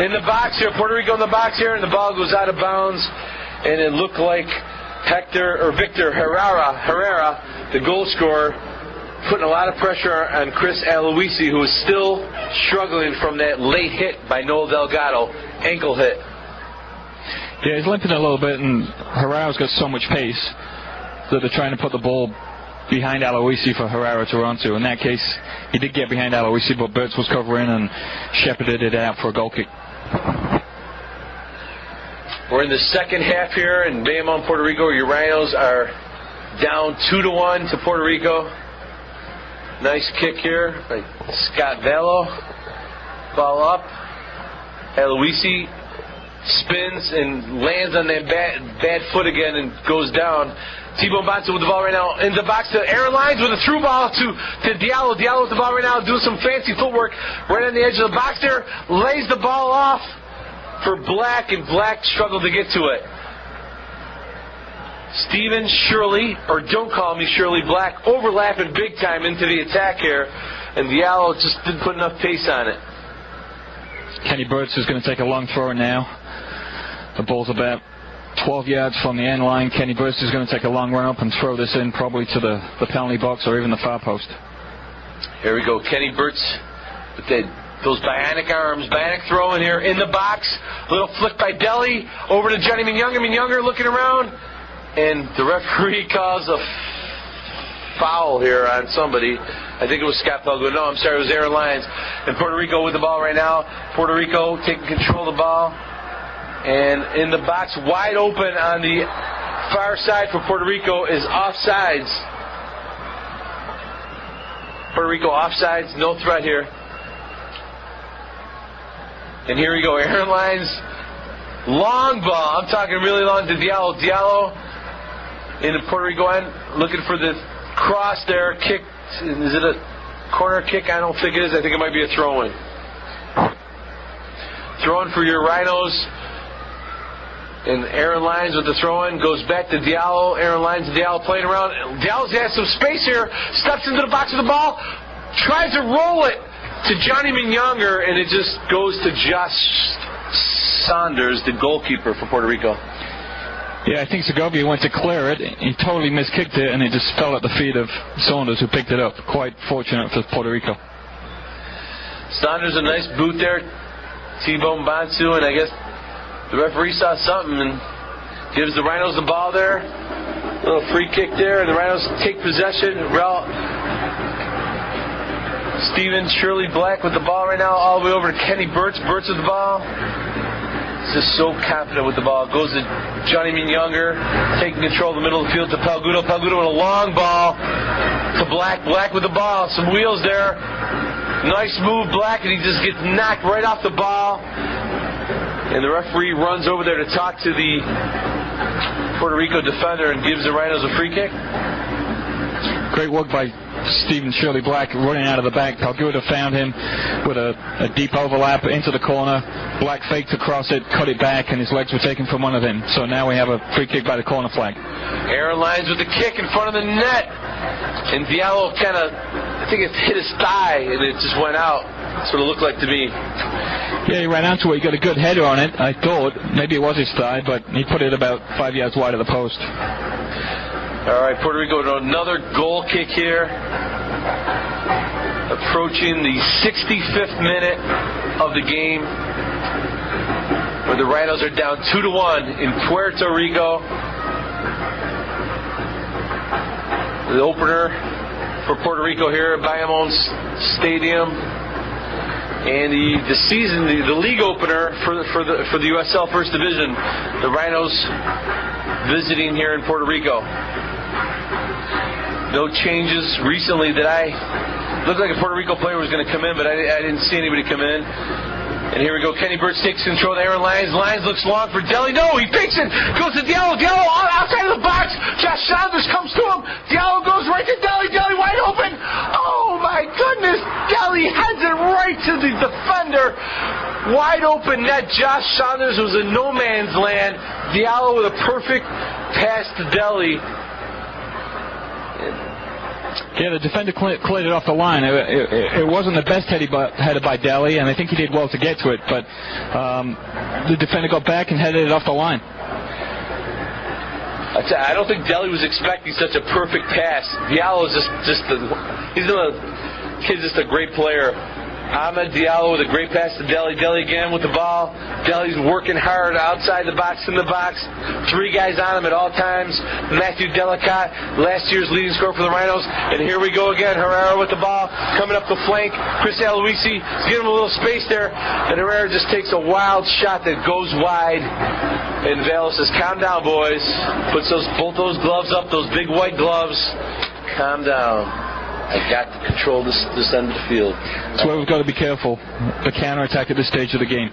in the box here. Puerto Rico in the box here, and the ball goes out of bounds, and it looked like Victor Herrera, the goal scorer, putting a lot of pressure on Chris Aloisi, who is still struggling from that late hit by Noel Delgado, ankle hit. Yeah, he's limping a little bit, and Herrera's got so much pace that they're trying to put the ball behind Aloisi for Herrera to run to. In that case, he did get behind Aloisi, but Burtz was covering and shepherded it out for a goal kick. We're in the second half here in Bayamon, Puerto Rico. Your Rhinos are down 2-1 to Puerto Rico. Nice kick here by Scott Vallo. Ball up. Aloisi spins and lands on that bad foot again and goes down. Thibaut Banzo with the ball right now in the box to Aaron Lyons with a through ball to Diallo. Diallo with the ball right now doing some fancy footwork right on the edge of the box there. Lays the ball off for Black, and Black struggled to get to it. Steven Shirley, or don't call me Shirley Black, overlapping big time into the attack here, and Diallo just didn't put enough pace on it. Kenny Burtz is going to take a long throw now. The ball's about 12 yards from the end line. Kenny Burtz is going to take a long run up and throw this in probably to the penalty box or even the far post. Here we go. Kenny Burtz with those bionic arms. Bionic throw in here in the box. Little flick by Deli over to Johnny Minyounger. Minyounger looking around. And the referee calls a foul here on somebody. I think it was Scott Pelgo. No, I'm sorry, it was Aaron Lyons. And Puerto Rico with the ball right now. Puerto Rico taking control of the ball. And in the box, wide open on the far side for Puerto Rico is offsides. Puerto Rico offsides, no threat here. And here we go, Aaron Lyons. Long ball, I'm talking really long to Diallo. Diallo in the Puerto Rico end, looking for the cross there. Kick. Is it a corner kick? I don't think it is. I think it might be a throw-in. Throw-in for your Rhinos. And Aaron Lyons with the throw-in goes back to Diallo. Aaron Lyons and Diallo playing around. Diallo's has some space here. Steps into the box with the ball. Tries to roll it to Johnny Minyonger, and it just goes to Josh Saunders, the goalkeeper for Puerto Rico. Yeah, I think Segovia went to clear it. He totally miskicked it, and it just fell at the feet of Saunders, who picked it up. Quite fortunate for Puerto Rico. Saunders, a nice boot there. T-Bone Bansu, and I guess the referee saw something and gives the Rhinos the ball there. A little free kick there, and the Rhinos take possession. Steven Shirley Black with the ball right now, all the way over to Kenny Burtz. Burtz with the ball. He's just so confident with the ball. Goes to Johnny Minyonger, taking control of the middle of the field to Palgudo. Palgudo with a long ball to Black. Black with the ball. Some wheels there. Nice move, Black, and he just gets knocked right off the ball. And the referee runs over there to talk to the Puerto Rico defender and gives the Rhinos a free kick. Great work by Stephen Shirley Black running out of the back. Palgudo found him with a deep overlap into the corner. Black faked across it, cut it back, and his legs were taken from under him. So now we have a free kick by the corner flag. Aaron Lyons with the kick in front of the net. And Diallo kind of, I think it hit his thigh, and it just went out. That's what it looked like to me. Yeah, he ran onto it. He got a good header on it, I thought. Maybe it was his thigh, but he put it about 5 yards wide of the post. All right, Puerto Rico with another goal kick here. Approaching the 65th minute of the game, where the Rhinos are down 2-1 in Puerto Rico. The opener for Puerto Rico here at Bayamon Stadium. And the league opener for the USL First Division, the Rhinos visiting here in Puerto Rico. No changes recently that looked like a Puerto Rico player was going to come in, but I didn't see anybody come in. And here we go. Kenny Burtz takes control of Aaron Lyons. Lyons looks long for Deli. No, he fakes it. Goes to Diallo. Diallo outside of the box. Josh Saunders comes to him. Diallo goes right to Deli. Deli wide open. Oh, my goodness. Deli heads it right to the defender. Wide open net. Josh Saunders was in no man's land. Diallo with a perfect pass to Deli. Yeah, the defender cleared it off the line. It wasn't the best header by Deli, and I think he did well to get to it, but the defender got back and headed it off the line. I don't think Deli was expecting such a perfect pass. Diallo is just a great player. Ahmed Diallo with a great pass to Deli. Deli again with the ball. Deli's working hard outside the box, in the box. Three guys on him at all times. Matthew Delicott, last year's leading scorer for the Rhinos. And here we go again. Herrera with the ball, coming up the flank. Chris Aloisi giving him a little space there. And Herrera just takes a wild shot that goes wide. And Velo says, calm down, boys. Puts both those gloves up, those big white gloves. Calm down. I got to control this end of the field. That's why we've got to be careful. The counterattack at this stage of the game.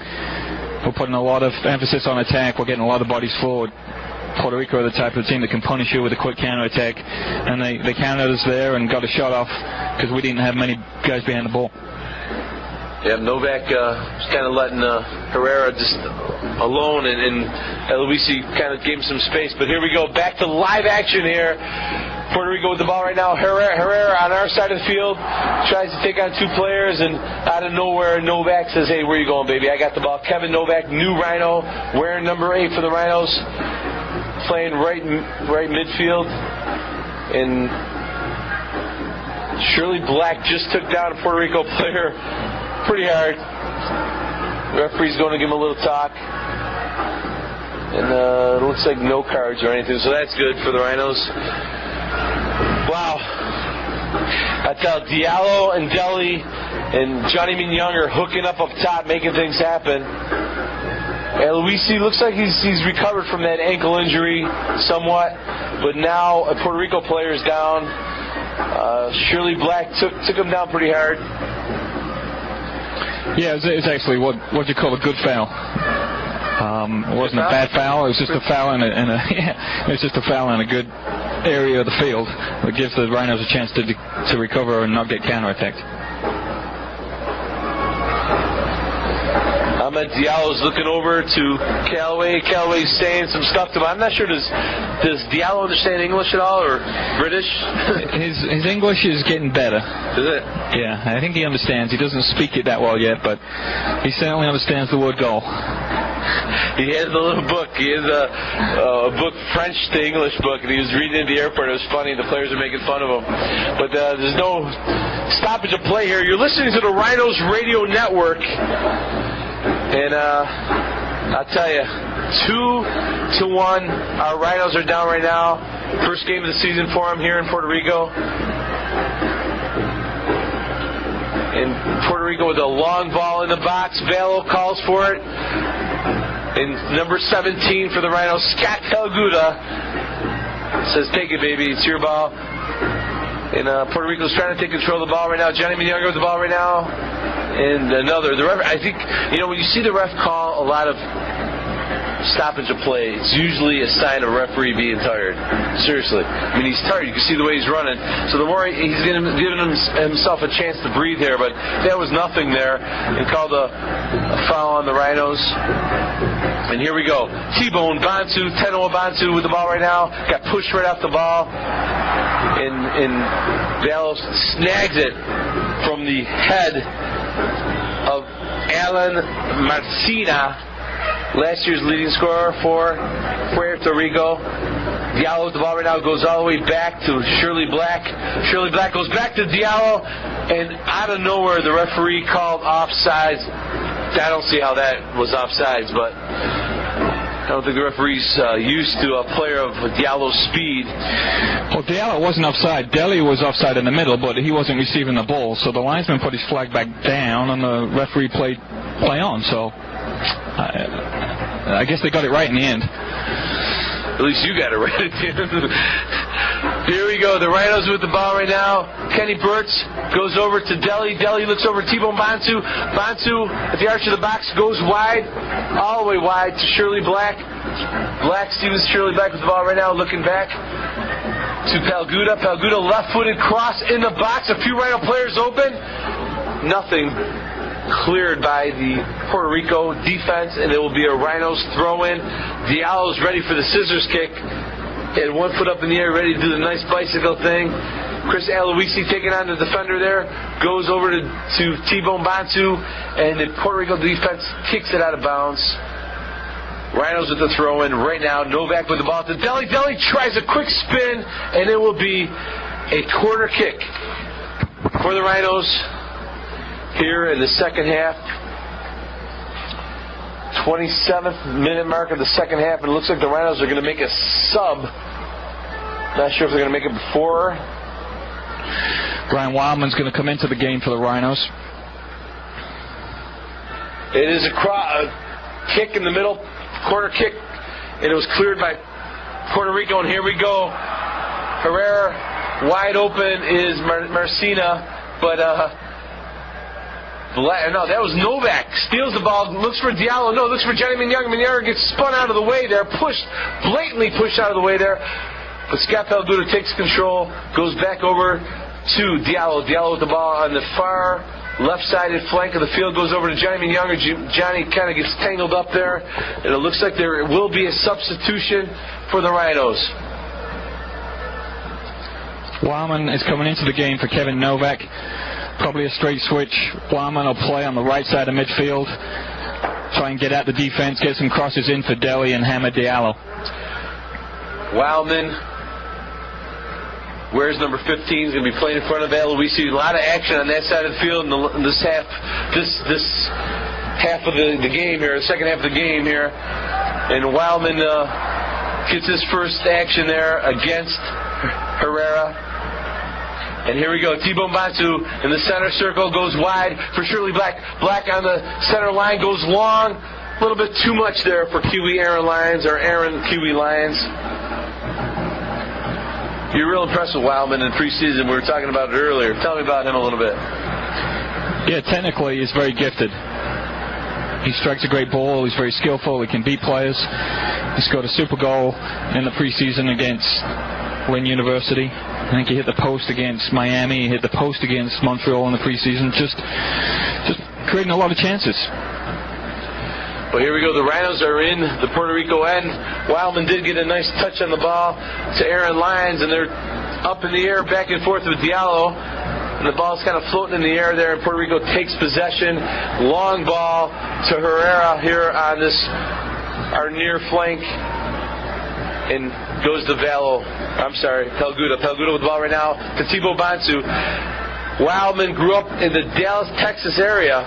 We're putting a lot of emphasis on attack. We're getting a lot of bodies forward. Puerto Rico are the type of team that can punish you with a quick counterattack. And they countered us there and got a shot off because we didn't have many guys behind the ball. Yeah, Novak was kind of letting Herrera just alone, and Aloisi kind of gave him some space. But here we go, back to live action here. Puerto Rico with the ball right now. Herrera on our side of the field tries to take on two players, and out of nowhere, Novak says, hey, where you going, baby? I got the ball. Kevin Novak, new Rhino, wearing number 8 for the Rhinos, playing right midfield. And Shirley Black just took down a Puerto Rico player pretty hard. The referee's going to give him a little talk. And it looks like no cards or anything, so that's good for the Rhinos. Wow. I tell Diallo and Deli and Johnny Minyonger hooking up top, making things happen. Aloisi looks like he's recovered from that ankle injury somewhat, but now a Puerto Rico player is down. Shirley Black took him down pretty hard. Yeah, it's actually what you call a good foul. It wasn't a bad foul. It was just a foul in it was just a foul in a good area of the field that gives the Rhinos a chance to recover and not get counterattacked. Ahmed Diallo's looking over to Callaway. Callaway's saying some stuff to him. I'm not sure, does Diallo understand English at all, or British? His English is getting better. Is it? Yeah, I think he understands. He doesn't speak it that well yet, but he certainly understands the word goal. He has a little book. He has a book, French to English book, and he was reading it at the airport. It was funny. The players are making fun of him. But there's no stoppage of play here. You're listening to the Rhinos Radio Network. And I'll tell you, 2-1. Our Rhinos are down right now. First game of the season for them here in Puerto Rico. And Puerto Rico with a long ball in the box. Diallo calls for it. And number 17 for the Rhinos, Scott Pelguda, says, "Take it, baby. It's your ball." And Puerto Rico's trying to take control of the ball right now. Johnny Muñoz with the ball right now. And the ref, I think, when you see the ref call a lot of stoppage of play, it's usually a sign of referee being tired. Seriously. I mean, he's tired. You can see the way he's running. So the more he's giving himself a chance to breathe here, but there was nothing there, and called a foul on the Rhinos. And here we go. T-Bone Bantu, Tenoa Bantu with the ball right now. Got pushed right off the ball. And Diallo snags it from the head of Alan Marcina, last year's leading scorer for Puerto Rico. Diallo with the ball right now, goes all the way back to Shirley Black. Shirley Black goes back to Diallo, and out of nowhere the referee called offsides. I don't see how that was offsides, but I don't think the referee's used to a player of Diallo's speed. Well, Diallo wasn't offside. Deli was offside in the middle, but he wasn't receiving the ball. So the linesman put his flag back down, and the referee play on. So I guess they got it right in the end. At least you got it right at the end. Here we go. The Rhinos with the ball right now. Kenny Burtz goes over to Deli. Deli looks over T-Bone Bantu. Bantu at the arch of the box goes wide, all the way wide to Shirley Black. Stevens Shirley Black with the ball right now, looking back to Pelguda. Pelguda left-footed cross in the box. A few Rhino players open. Nothing cleared by the Puerto Rico defense, and it will be a Rhinos throw-in. Diallo's ready for the scissors kick. And 1 foot up in the air, ready to do the nice bicycle thing. Chris Aloisi taking on the defender there. Goes over to T-Bone Bantu, and the Puerto Rico defense kicks it out of bounds. Rhinos with the throw-in right now. Novak with the ball to Deli. Deli tries a quick spin, and it will be a corner kick for the Rhinos here in the second half. 27th minute mark of the second half, and it looks like the Rhinos are going to make a sub. Not sure if they're going to make it before. Brian Wildman's going to come into the game for the Rhinos. It is a kick in the middle, corner kick, and it was cleared by Puerto Rico, and here we go. Herrera wide open is Marcina, but no, that was Novak. Steals the ball, looks for Diallo. No, looks for Johnny Muñoz. Muñoz gets spun out of the way there, blatantly pushed out of the way there. But Scott Pelguda takes control, goes back over to Diallo. Diallo with the ball on the far left-sided flank of the field, goes over to Johnny Muñoz. Johnny kind of gets tangled up there, and it looks like there will be a substitution for the Rhinos. Wildman is coming into the game for Kevin Novak. Probably a straight switch. Wildman will play on the right side of midfield. Try and get out the defense, get some crosses in for Deli and hammer Diallo. Wildman, where's number 15? He's going to be playing in front of Aloisi. A lot of action on that side of the field in this half of the game here, the second half of the game here. And Wildman gets his first action there against Herrera. And here we go. T-Bone Bantu in the center circle goes wide for Shirley Black. Black on the center line goes long. A little bit too much there for Kiwi Aaron Kiwi Lions. You're real impressed with Wildman in preseason. We were talking about it earlier. Tell me about him a little bit. Yeah, technically he's very gifted. He strikes a great ball. He's very skillful. He can beat players. He scored a super goal in the preseason against Lynn University. I think he hit the post against Miami. He hit the post against Montreal in the preseason. Just creating a lot of chances. Well, here we go. The Rhinos are in the Puerto Rico end. Wildman did get a nice touch on the ball to Aaron Lyons, and they're up in the air, back and forth with Diallo. And the ball's kind of floating in the air there, and Puerto Rico takes possession. Long ball to Herrera here on our near flank, and goes to Pelguda. Pelguda with the ball right now to Thibaut Bansu. Wildman grew up in the Dallas, Texas area,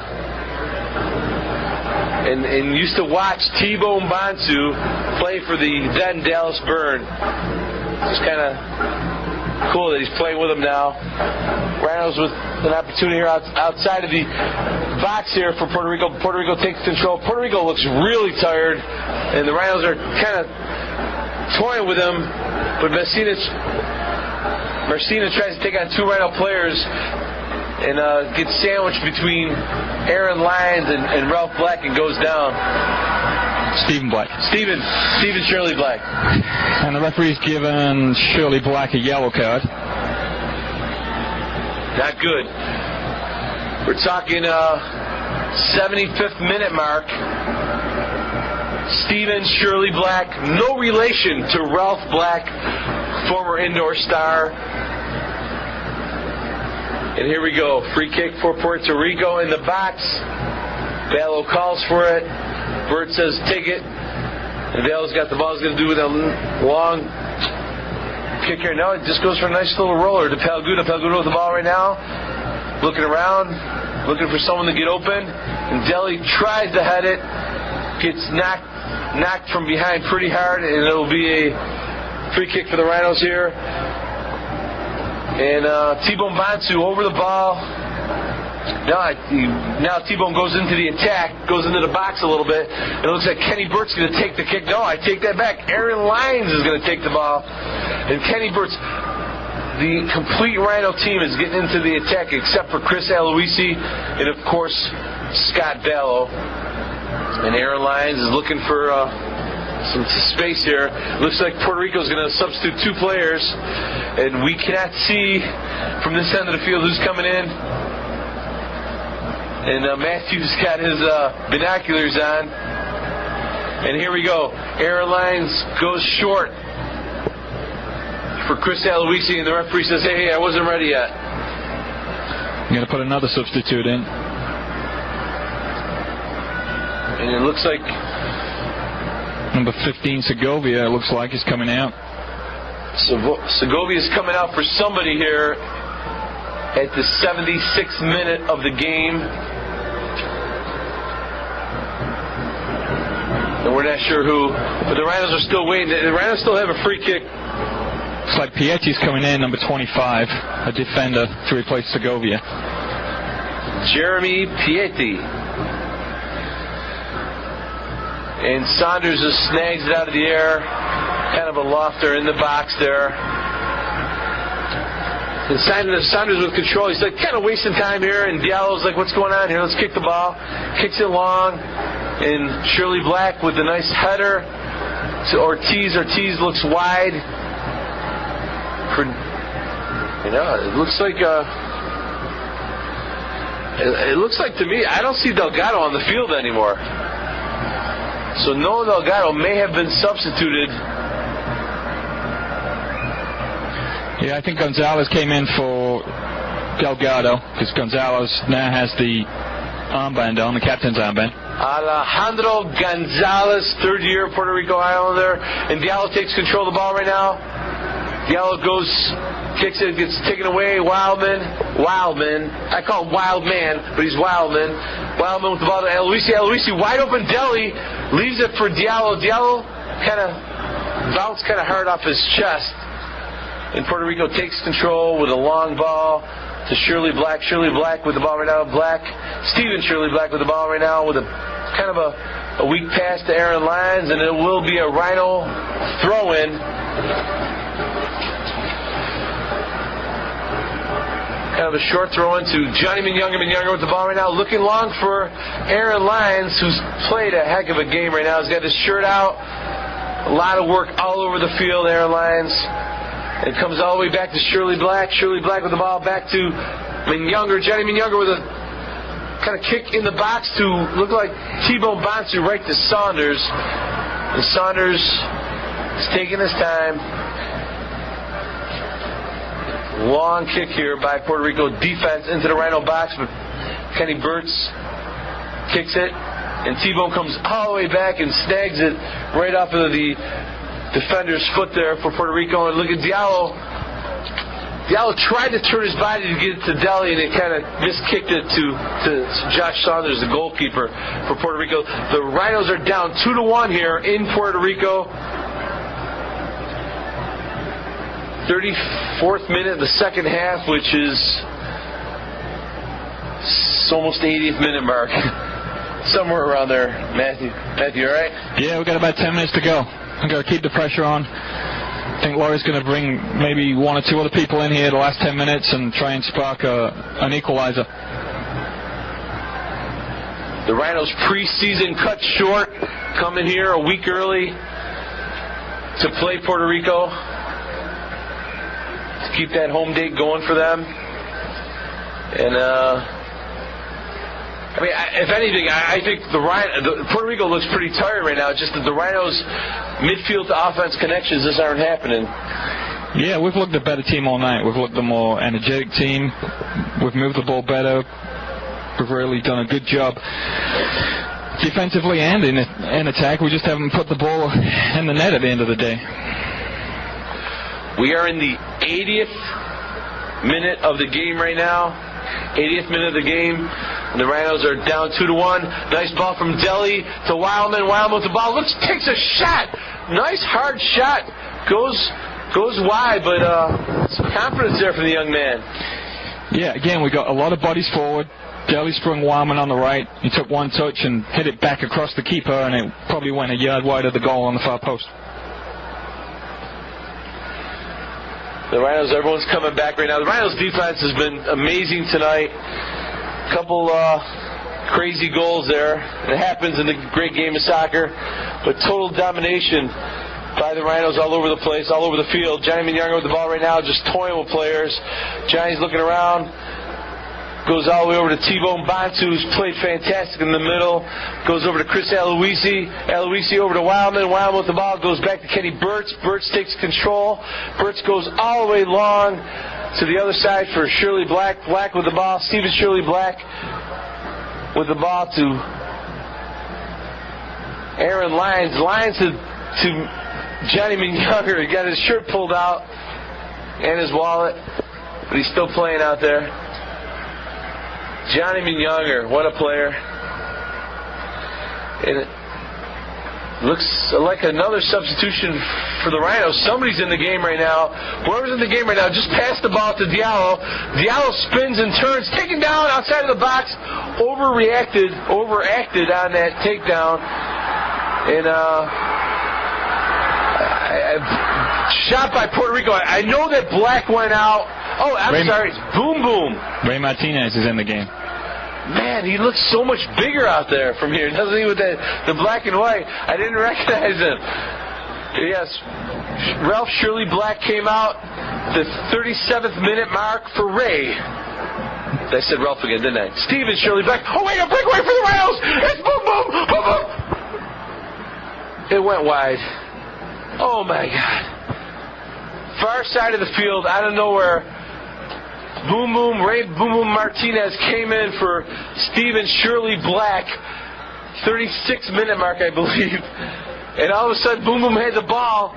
and used to watch Thibaut Bansu play for the then Dallas Burn. It's kind of cool that he's playing with them now. Rhinos with an opportunity here outside of the box here for Puerto Rico. Puerto Rico takes control. Puerto Rico looks really tired, and the Rhinos are kind of toying with them, but Messina tries to take on two Rhino players and gets sandwiched between Aaron Lyons and Ralph Black and goes down. Stephen Black. Stephen Shirley Black. And the referee's given Shirley Black a yellow card. Not good. We're talking 75th minute mark. Stephen Shirley Black, no relation to Ralph Black, former indoor star. And here we go. Free kick for Puerto Rico in the box. Diallo calls for it. Bert says take it. And Diallo's got the ball. He's going to do with a long kick here. Now it just goes for a nice little roller to Pelguda. Pelguda with the ball right now. Looking around. Looking for someone to get open. And Deli tries to head it. Gets knocked from behind pretty hard. And it'll be a free kick for the Rhinos here. And T-Bone Bansu over the ball. Now T-Bone goes into the attack, goes into the box a little bit. And it looks like Kenny Burt's going to take the kick. No, I take that back. Aaron Lyons is going to take the ball. And Kenny Burt's, the complete Rhino team is getting into the attack except for Chris Aloisi and, of course, Scott Diallo. And Aaron Lyons is looking for some space here. Looks like Puerto Rico is going to substitute two players, and we cannot see from this end of the field who's coming in. And Matthew's got his binoculars on. And here we go. Aaron Lyons goes short for Chris Aloisi, and the referee says, hey, I wasn't ready yet. I'm going to put another substitute in. And it looks like number 15, Segovia, it looks like, is coming out. Segovia is coming out for somebody here at the 76th minute of the game. And we're not sure who, but the Rhinos are still waiting. The Rhinos still have a free kick. Looks like Pietti's coming in, number 25, a defender to replace Segovia. Jeremy Pietti. And Saunders just snags it out of the air. Kind of a lofter in the box there. And Saunders with control. He's like kind of wasting time here. And Diallo's like, what's going on here? Let's kick the ball. Kicks it long. And Shirley Black with a nice header to Ortiz. Ortiz looks wide. It looks like to me, I don't see Delgado on the field anymore. So Noah Delgado may have been substituted. Yeah, I think Gonzalez came in for Delgado because Gonzalez now has the armband on, the captain's armband. Alejandro Gonzalez, third-year Puerto Rico Islander. And Diallo takes control of the ball right now. Diallo kicks it, gets taken away. Wildman. I call him Wildman, but he's Wildman. Wildman with the ball to Aloisi. Aloisi wide open. Deli leaves it for Diallo. Diallo kind of bounced kind of hard off his chest. And Puerto Rico takes control with a long ball to Shirley Black. Shirley Black with the ball right now. Stephen Shirley Black with the ball right now with a kind of a weak pass to Aaron Lyons, and it will be a Rhino throw-in. Kind of a short throw into Johnny Minyounger. Minyounger with the ball right now, looking long for Aaron Lyons, who's played a heck of a game right now. He's got his shirt out. A lot of work all over the field, Aaron Lyons. It comes all the way back to Shirley Black. Shirley Black with the ball back to Minyounger. Johnny Minyounger with a kind of kick in the box to look like T-Bone Bonsu right to Saunders. And Saunders is taking his time. Long kick here by Puerto Rico defense into the Rhino box, but Kenny Burtz kicks it, and T-Bone comes all the way back and snags it right off of the defender's foot there for Puerto Rico. And look at Diallo. Diallo tried to turn his body to get it to Deli, and it kind of miskicked it to Josh Saunders, the goalkeeper for Puerto Rico. The Rhinos are down 2-1 here in Puerto Rico. 34th minute of the second half, which is almost 80th minute mark. Somewhere around there, Matthew. Matthew, all right? Yeah, we've got about 10 minutes to go. I've got to keep the pressure on. I think Laurie's going to bring maybe one or two other people in here the last 10 minutes and try and spark an equalizer. The Rhinos preseason cut short, coming here a week early to play Puerto Rico. To keep that home date going for them. And, I mean, if anything, I think Puerto Rico looks pretty tired right now. Just that the Rhinos' midfield to offense connections just aren't happening. Yeah, we've looked a better team all night. We've looked a more energetic team. We've moved the ball better. We've really done a good job defensively and in attack. We just haven't put the ball in the net at the end of the day. We are in the 80th minute of the game right now. 80th minute of the game. And the Rhinos are down 2-1. Nice ball from Deli to Wildman. Wildman with the ball. Takes a shot. Nice hard shot. Goes wide, but some confidence there for the young man. Yeah, again, we got a lot of bodies forward. Deli sprung Wildman on the right. He took one touch and hit it back across the keeper, and it probably went a yard wide of the goal on the far post. The Rhinos, everyone's coming back right now. The Rhinos' defense has been amazing tonight. Couple crazy goals there. It happens in the great game of soccer. But total domination by the Rhinos all over the place, all over the field. Johnny Minyounger with the ball right now, just toying with players. Johnny's looking around. Goes all the way over to T-Bone Bonsu, who's played fantastic in the middle. Goes over to Chris Aloisi. Aloisi over to Wildman. Wildman with the ball. Goes back to Kenny Burtz. Burtz takes control. Burtz goes all the way long to the other side for Shirley Black. Black with the ball. Stephen Shirley Black with the ball to Aaron Lyons. Lyons to Johnny Minyounger. He got his shirt pulled out and his wallet, but he's still playing out there. Johnny Minyounger, what a player. And it looks like another substitution for the Rhinos. Somebody's in the game right now. Whoever's in the game right now, just pass the ball to Diallo. Diallo spins and turns, taken down outside of the box. Overacted on that takedown. And shot by Puerto Rico. I know that Black went out. Oh, sorry. Boom, boom. Ray Martinez is in the game. Man, he looks so much bigger out there from here, doesn't he, with the black and white? I didn't recognize him. Yes, Ralph Shirley Black came out the 37th minute mark for Ray. I said Ralph again, didn't I? Steven Shirley Black. Oh, wait, a breakaway for the Rhinos. It's boom, boom, boom, boom. It went wide. Oh, my God. Far side of the field, out of nowhere. Boom Boom, Ray Boom Boom Martinez came in for Stephen Shirley Black. 36th minute mark, I believe. And all of a sudden, Boom Boom had the ball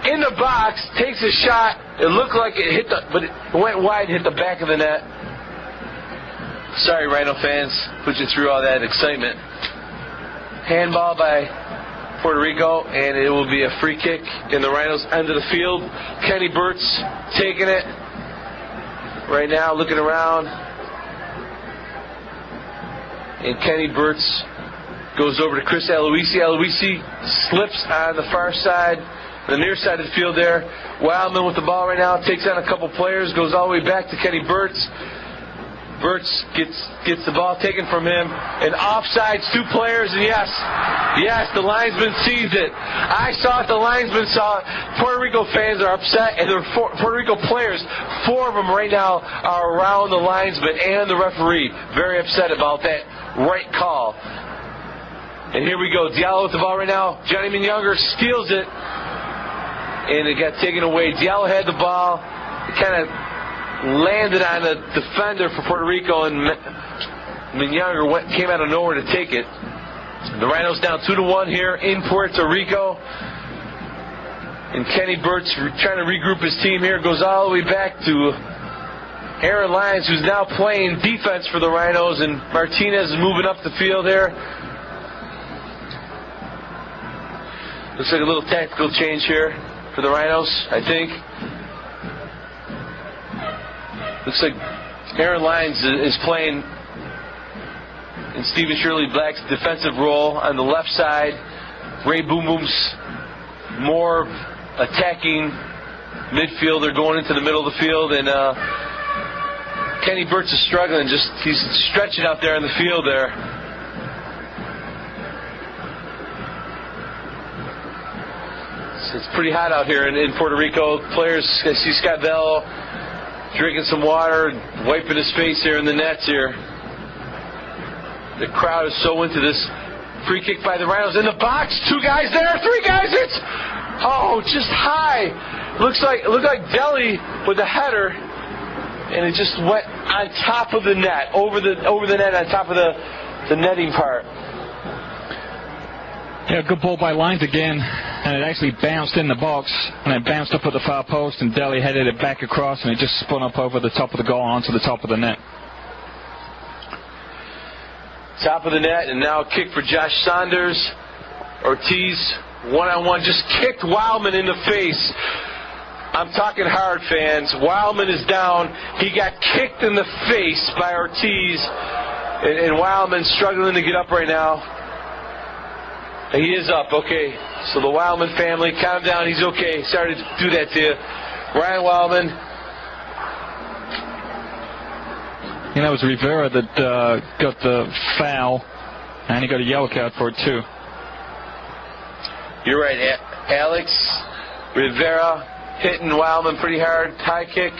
in the box, takes a shot. It looked like it hit but it went wide and hit the back of the net. Sorry, Rhino fans, put you through all that excitement. Handball by Puerto Rico, and it will be a free kick in the Rhinos' end of the field. Kenny Burtz taking it right now, looking around. And Kenny Burtz goes over to Chris Aloisi. Aloisi slips on the far side, the near side of the field there. Wildman with the ball right now, takes on a couple players, goes all the way back to Kenny Burtz. Burtz gets the ball taken from him, and offsides 2 players, and yes, the linesman sees it. I saw it, the linesman saw it. Puerto Rico fans are upset, and the Puerto Rico players, 4 of them right now, are around the linesman and the referee, very upset about that right call. And here we go, Diallo with the ball right now. Johnny Younger steals it, and it got taken away. Diallo had the ball, it kind of landed on a defender for Puerto Rico, and Younger came out of nowhere to take it. The Rhinos down 2-1 here in Puerto Rico. And Kenny Burtz trying to regroup his team here. Goes all the way back to Aaron Lyons, who's now playing defense for the Rhinos, and Martinez is moving up the field here. Looks like a little tactical change here for the Rhinos, I think. Looks like Aaron Lyons is playing in Stephen Shirley Black's defensive role on the left side. Ray Boom Boom's more attacking midfielder going into the middle of the field, and Kenny Burtz is struggling. He's stretching out there in the field there. It's pretty hot out here in Puerto Rico. Players, I see Scott Bell drinking some water, wiping his face here in the nets here. The crowd is so into this. Free kick by the Rhinos in the box. 2 guys there, 3 guys. It's just high. Looked like Delhi with the header, and it just went on top of the net, over the net, on top of the netting part. Yeah, good ball by Lyons again, and it actually bounced in the box, and it bounced up at the far post, and Delhi headed it back across, and it just spun up over the top of the goal onto the top of the net. Top of the net, and now a kick for Josh Saunders. Ortiz, one-on-one, just kicked Wildman in the face. I'm talking hard, fans. Wildman is down. He got kicked in the face by Ortiz, and Wildman's struggling to get up right now. He is up, okay. So the Wildman family, calm down, he's okay. Sorry to do that to you. Ryan Wildman. You know, it was Rivera that got the foul, and he got a yellow card for it, too. You're right, Alex Rivera hitting Wildman pretty hard. High kick.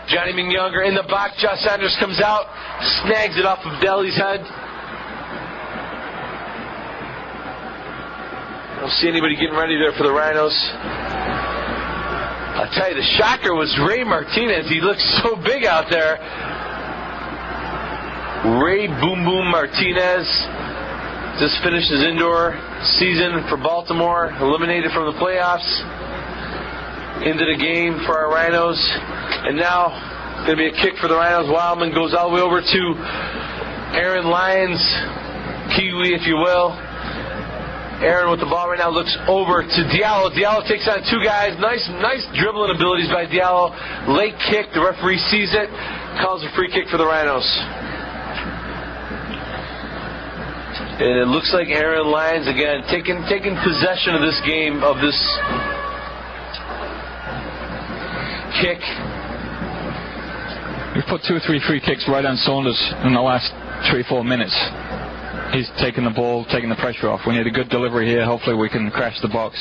Johnny Younger in the box. Josh Sanders comes out, snags it off of Delhi's head. I don't see anybody getting ready there for the Rhinos. I'll tell you, the shocker was Ray Martinez. He looks so big out there. Ray Boom Boom Martinez just finished his indoor season for Baltimore, eliminated from the playoffs, into the game for our Rhinos. And now, going to be a kick for the Rhinos. Wildman goes all the way over to Aaron Lyons, Kiwi, if you will. Aaron with the ball right now looks over to Diallo. Diallo takes on 2 guys. Nice dribbling abilities by Diallo. Late kick. The referee sees it. Calls a free kick for the Rhinos. And it looks like Aaron Lyons again taking possession of this game, of this kick. We've put 2 or 3 free kicks right on Saunders in the last 3 or 4 minutes. He's taking the ball, taking the pressure off. We need a good delivery here. Hopefully we can crash the box.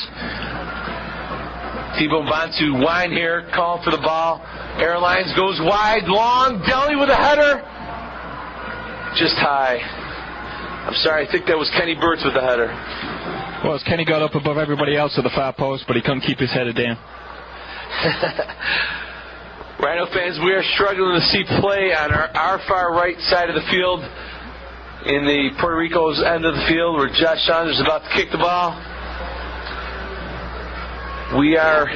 Thibaut Bantu Wine here, calling for the ball. Aaron Lyons goes wide, long. Delhi with a header. Just high. I'm sorry, I think that was Kenny Burtz with the header. Well, as Kenny got up above everybody else at the far post, but he couldn't keep his head down. Rhino fans, we are struggling to see play on our far right side of the field, in the Puerto Rico's end of the field, where Josh Saunders is about to kick the ball. We are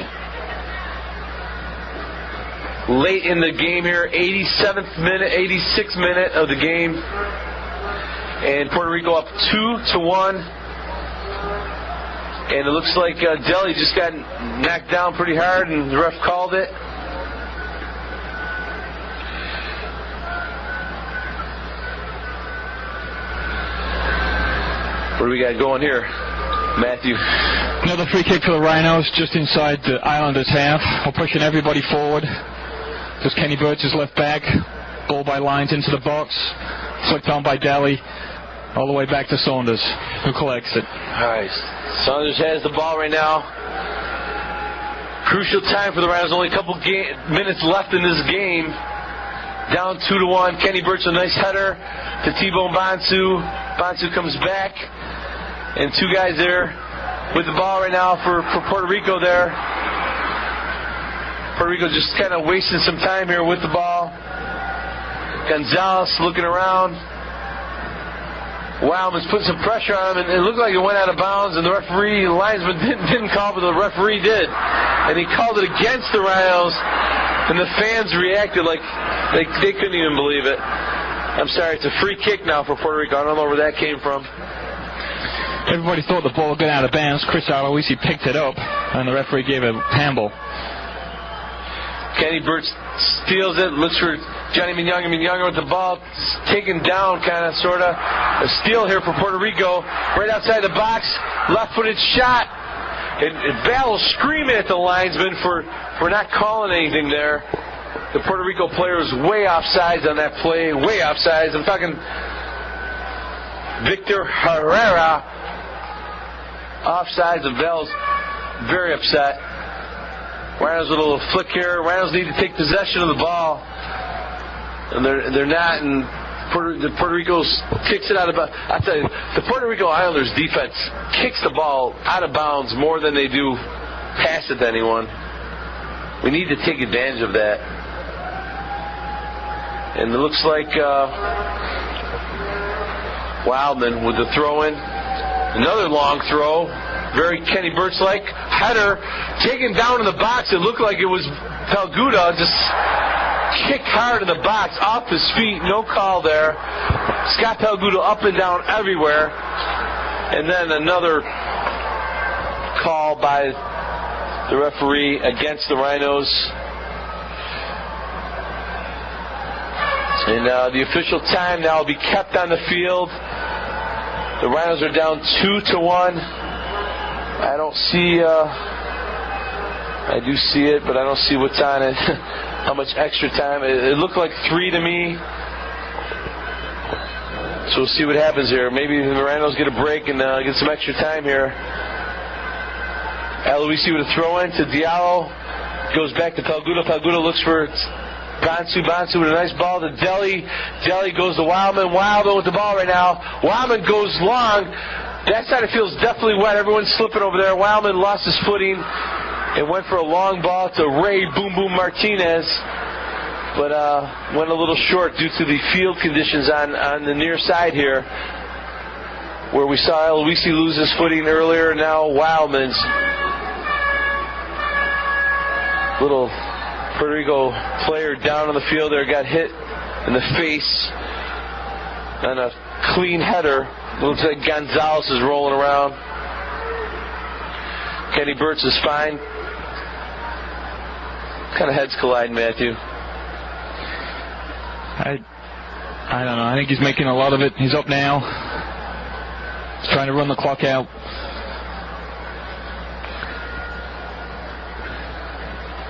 late in the game here, 86th minute of the game, and Puerto Rico up 2-1. And it looks like Delhi just got knocked down pretty hard, and the ref called it. What do we got going here, Matthew? Another free kick for the Rhinos, just inside the Islanders' half. We're pushing everybody forward. Just Kenny Burtz is left back. Ball by Lyons into the box. Flicked on by Daly. All the way back to Saunders, who collects it. All right. Saunders has the ball right now. Crucial time for the Rhinos. Only a couple minutes left in this game. Down 2-1. Kenny Burt's a nice header to T-Bone Bonsu. Bonsu comes back. And two guys there with the ball right now for Puerto Rico there. Puerto Rico just kind of wasting some time here with the ball. Gonzalez looking around. Wildman's putting some pressure on him, and it looked like it went out of bounds, and the referee, linesman, didn't call, but the referee did. And he called it against the Rhinos, and the fans reacted like they couldn't even believe it. I'm sorry, it's a free kick now for Puerto Rico. I don't know where that came from. Everybody thought the ball got out of bounds. Chris Aloisi picked it up, and the referee gave a handball. Kenny Burt steals it, looks for Johnny Minyanga. Minyanga with the ball, taken down, kind of, sort of. A steal here for Puerto Rico. Right outside the box, left-footed shot. And Battle screaming at the linesman for not calling anything there. The Puerto Rico player was way offsides on that play, way offsides. I'm talking Victor Herrera. Offsides, and Bell's very upset. Rhinos with a little flick here. Rhinos need to take possession of the ball, and they're not. And Puerto Rico kicks it out of bounds. I tell you, the Puerto Rico Islanders defense kicks the ball out of bounds more than they do pass it to anyone. We need to take advantage of that. And it looks like Wildman with the throw-in. Another long throw. Very Kenny Burt's-like. Header taken down in the box. It looked like it was Pelguda. Just kicked hard in the box. Off his feet. No call there. Scott Pelguda up and down everywhere. And then another call by the referee against the Rhinos. And the official time now will be kept on the field. The Rhinos are down 2-1. I don't see, I do see it, but I don't see what's on it. How much extra time. It looked like 3 to me. So we'll see what happens here. Maybe the Rhinos get a break and get some extra time here. Aloisi with a throw in to Diallo. Goes back to Pelguda. Pelguda looks for Bonsu. Bonsu with a nice ball to Deli. Deli goes to Wildman. Wildman with the ball right now. Wildman goes long. That side of the field is definitely wet. Everyone's slipping over there. Wildman lost his footing and went for a long ball to Ray Boom Boom Martinez, but went a little short due to the field conditions on the near side here, where we saw Aloisi lose his footing earlier. Now Wildman's little Puerto Rico player down on the field there got hit in the face on a clean header. Looks like Gonzalez is rolling around. Kenny Burt's is fine. Kind of heads collide, Matthew. I don't know. I think he's making a lot of it. He's up now. He's trying to run the clock out.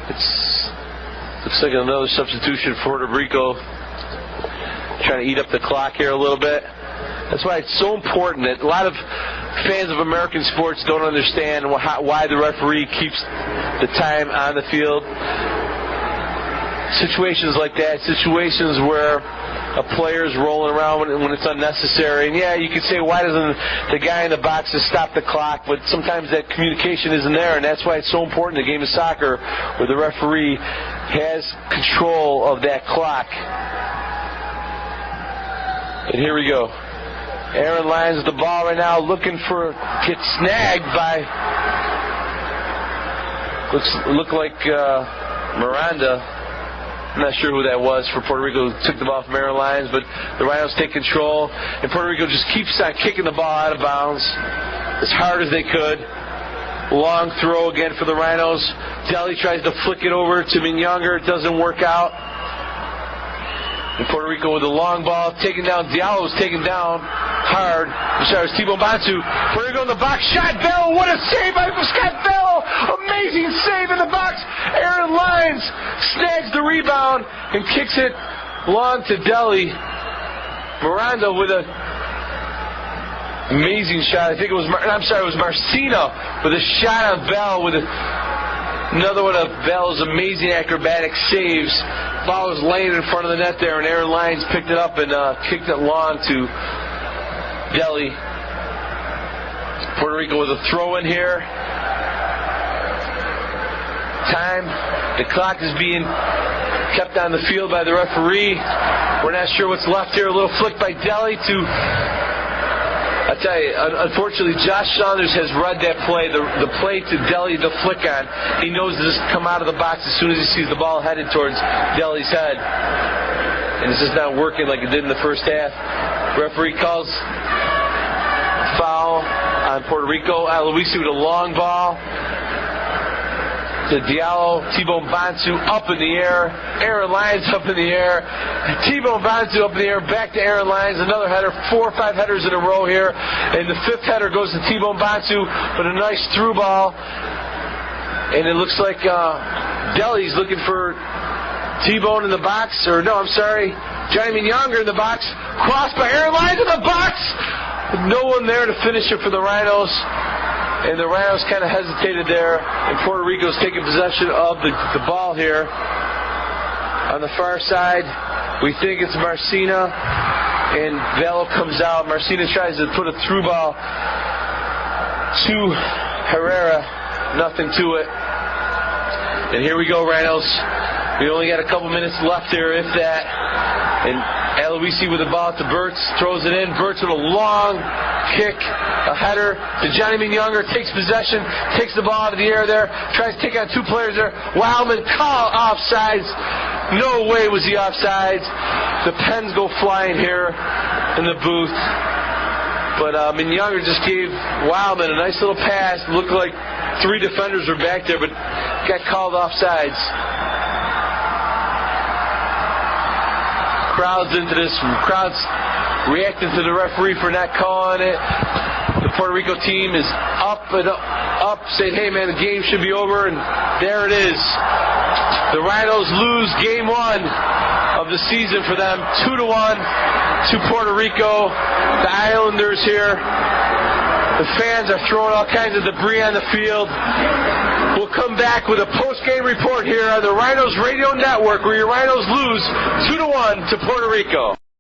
Looks like another substitution for Puerto Rico. Trying to eat up the clock here a little bit. That's why it's so important that a lot of fans of American sports don't understand why the referee keeps the time on the field. Situations like that, situations where a player's rolling around when it's unnecessary. And yeah, you could say, why doesn't the guy in the box just stop the clock? But sometimes that communication isn't there, and that's why it's so important in the game of soccer where the referee has control of that clock. And here we go. Aaron Lyons with the ball right now, looking for, gets snagged by, look like Miranda. I'm not sure who that was for Puerto Rico who took the ball from Aaron Lyons, but the Rhinos take control, and Puerto Rico just keeps on kicking the ball out of bounds as hard as they could. Long throw again for the Rhinos. Deli tries to flick it over to Minyanga. It doesn't work out. And Puerto Rico with a long ball, taken down. Diallo was taken down hard. I'm sorry, it was T-Bone Bonsu. Puerto Rico in the box. Shot Bell. What a save by Scott Bell. Amazing save in the box. Aaron Lyons snags the rebound and kicks it long to Deli. Miranda with a amazing shot. I think it was, it was Marcino with a shot on Bell with another one of Bell's amazing acrobatic saves. Ball was laying in front of the net there, and Aaron Lyons picked it up and kicked it long to Deli. Puerto Rico with a throw in here. Time. The clock is being kept on the field by the referee. We're not sure what's left here. A little flick by Deli to... I tell you, unfortunately, Josh Saunders has read that play, the play to Deli, the flick on. He knows this come out of the box as soon as he sees the ball headed towards Deli's head. And it's just not working like it did in the first half. Referee calls foul on Puerto Rico. Aloisi with a long ball. To Diallo, T-Bone Bansu up in the air, Aaron Lyons up in the air, T-Bone Bansu up in the air, back to Aaron Lyons, another header, 4 or 5 headers in a row here, and the 5th header goes to T-Bone Bansu with a nice through ball, and it looks like Deli's looking for T-Bone in the box, or no, I'm sorry, Johnny Younger in the box, crossed by Aaron Lyons in the box, no one there to finish it for the Rhinos. And the Rhinos kind of hesitated there, and Puerto Rico's taking possession of the ball here. On the far side, we think it's Marcina, and Velo comes out. Marcina tries to put a through ball to Herrera, nothing to it. And here we go, Rhinos. We only got a couple minutes left here, if that. And Aloisi with the ball to Burtz, throws it in. Burtz with a long kick, a header to Johnny Younger, takes possession, takes the ball out of the air there, tries to take on 2 players there. Wildman call offsides. No way was he offsides. The pens go flying here in the booth. But Younger just gave Wildman a nice little pass. Looked like 3 defenders were back there, but got called offsides. Crowds into this. Crowds reacting to the referee for not calling it. The Puerto Rico team is up and up, saying, hey man, the game should be over, and there it is. The Rhinos lose game 1 of the season for them, 2-1 to Puerto Rico. The Islanders here, the fans are throwing all kinds of debris on the field. We'll come back with a post-game report here on the Rhinos Radio Network, where your Rhinos lose 2-1 to Puerto Rico.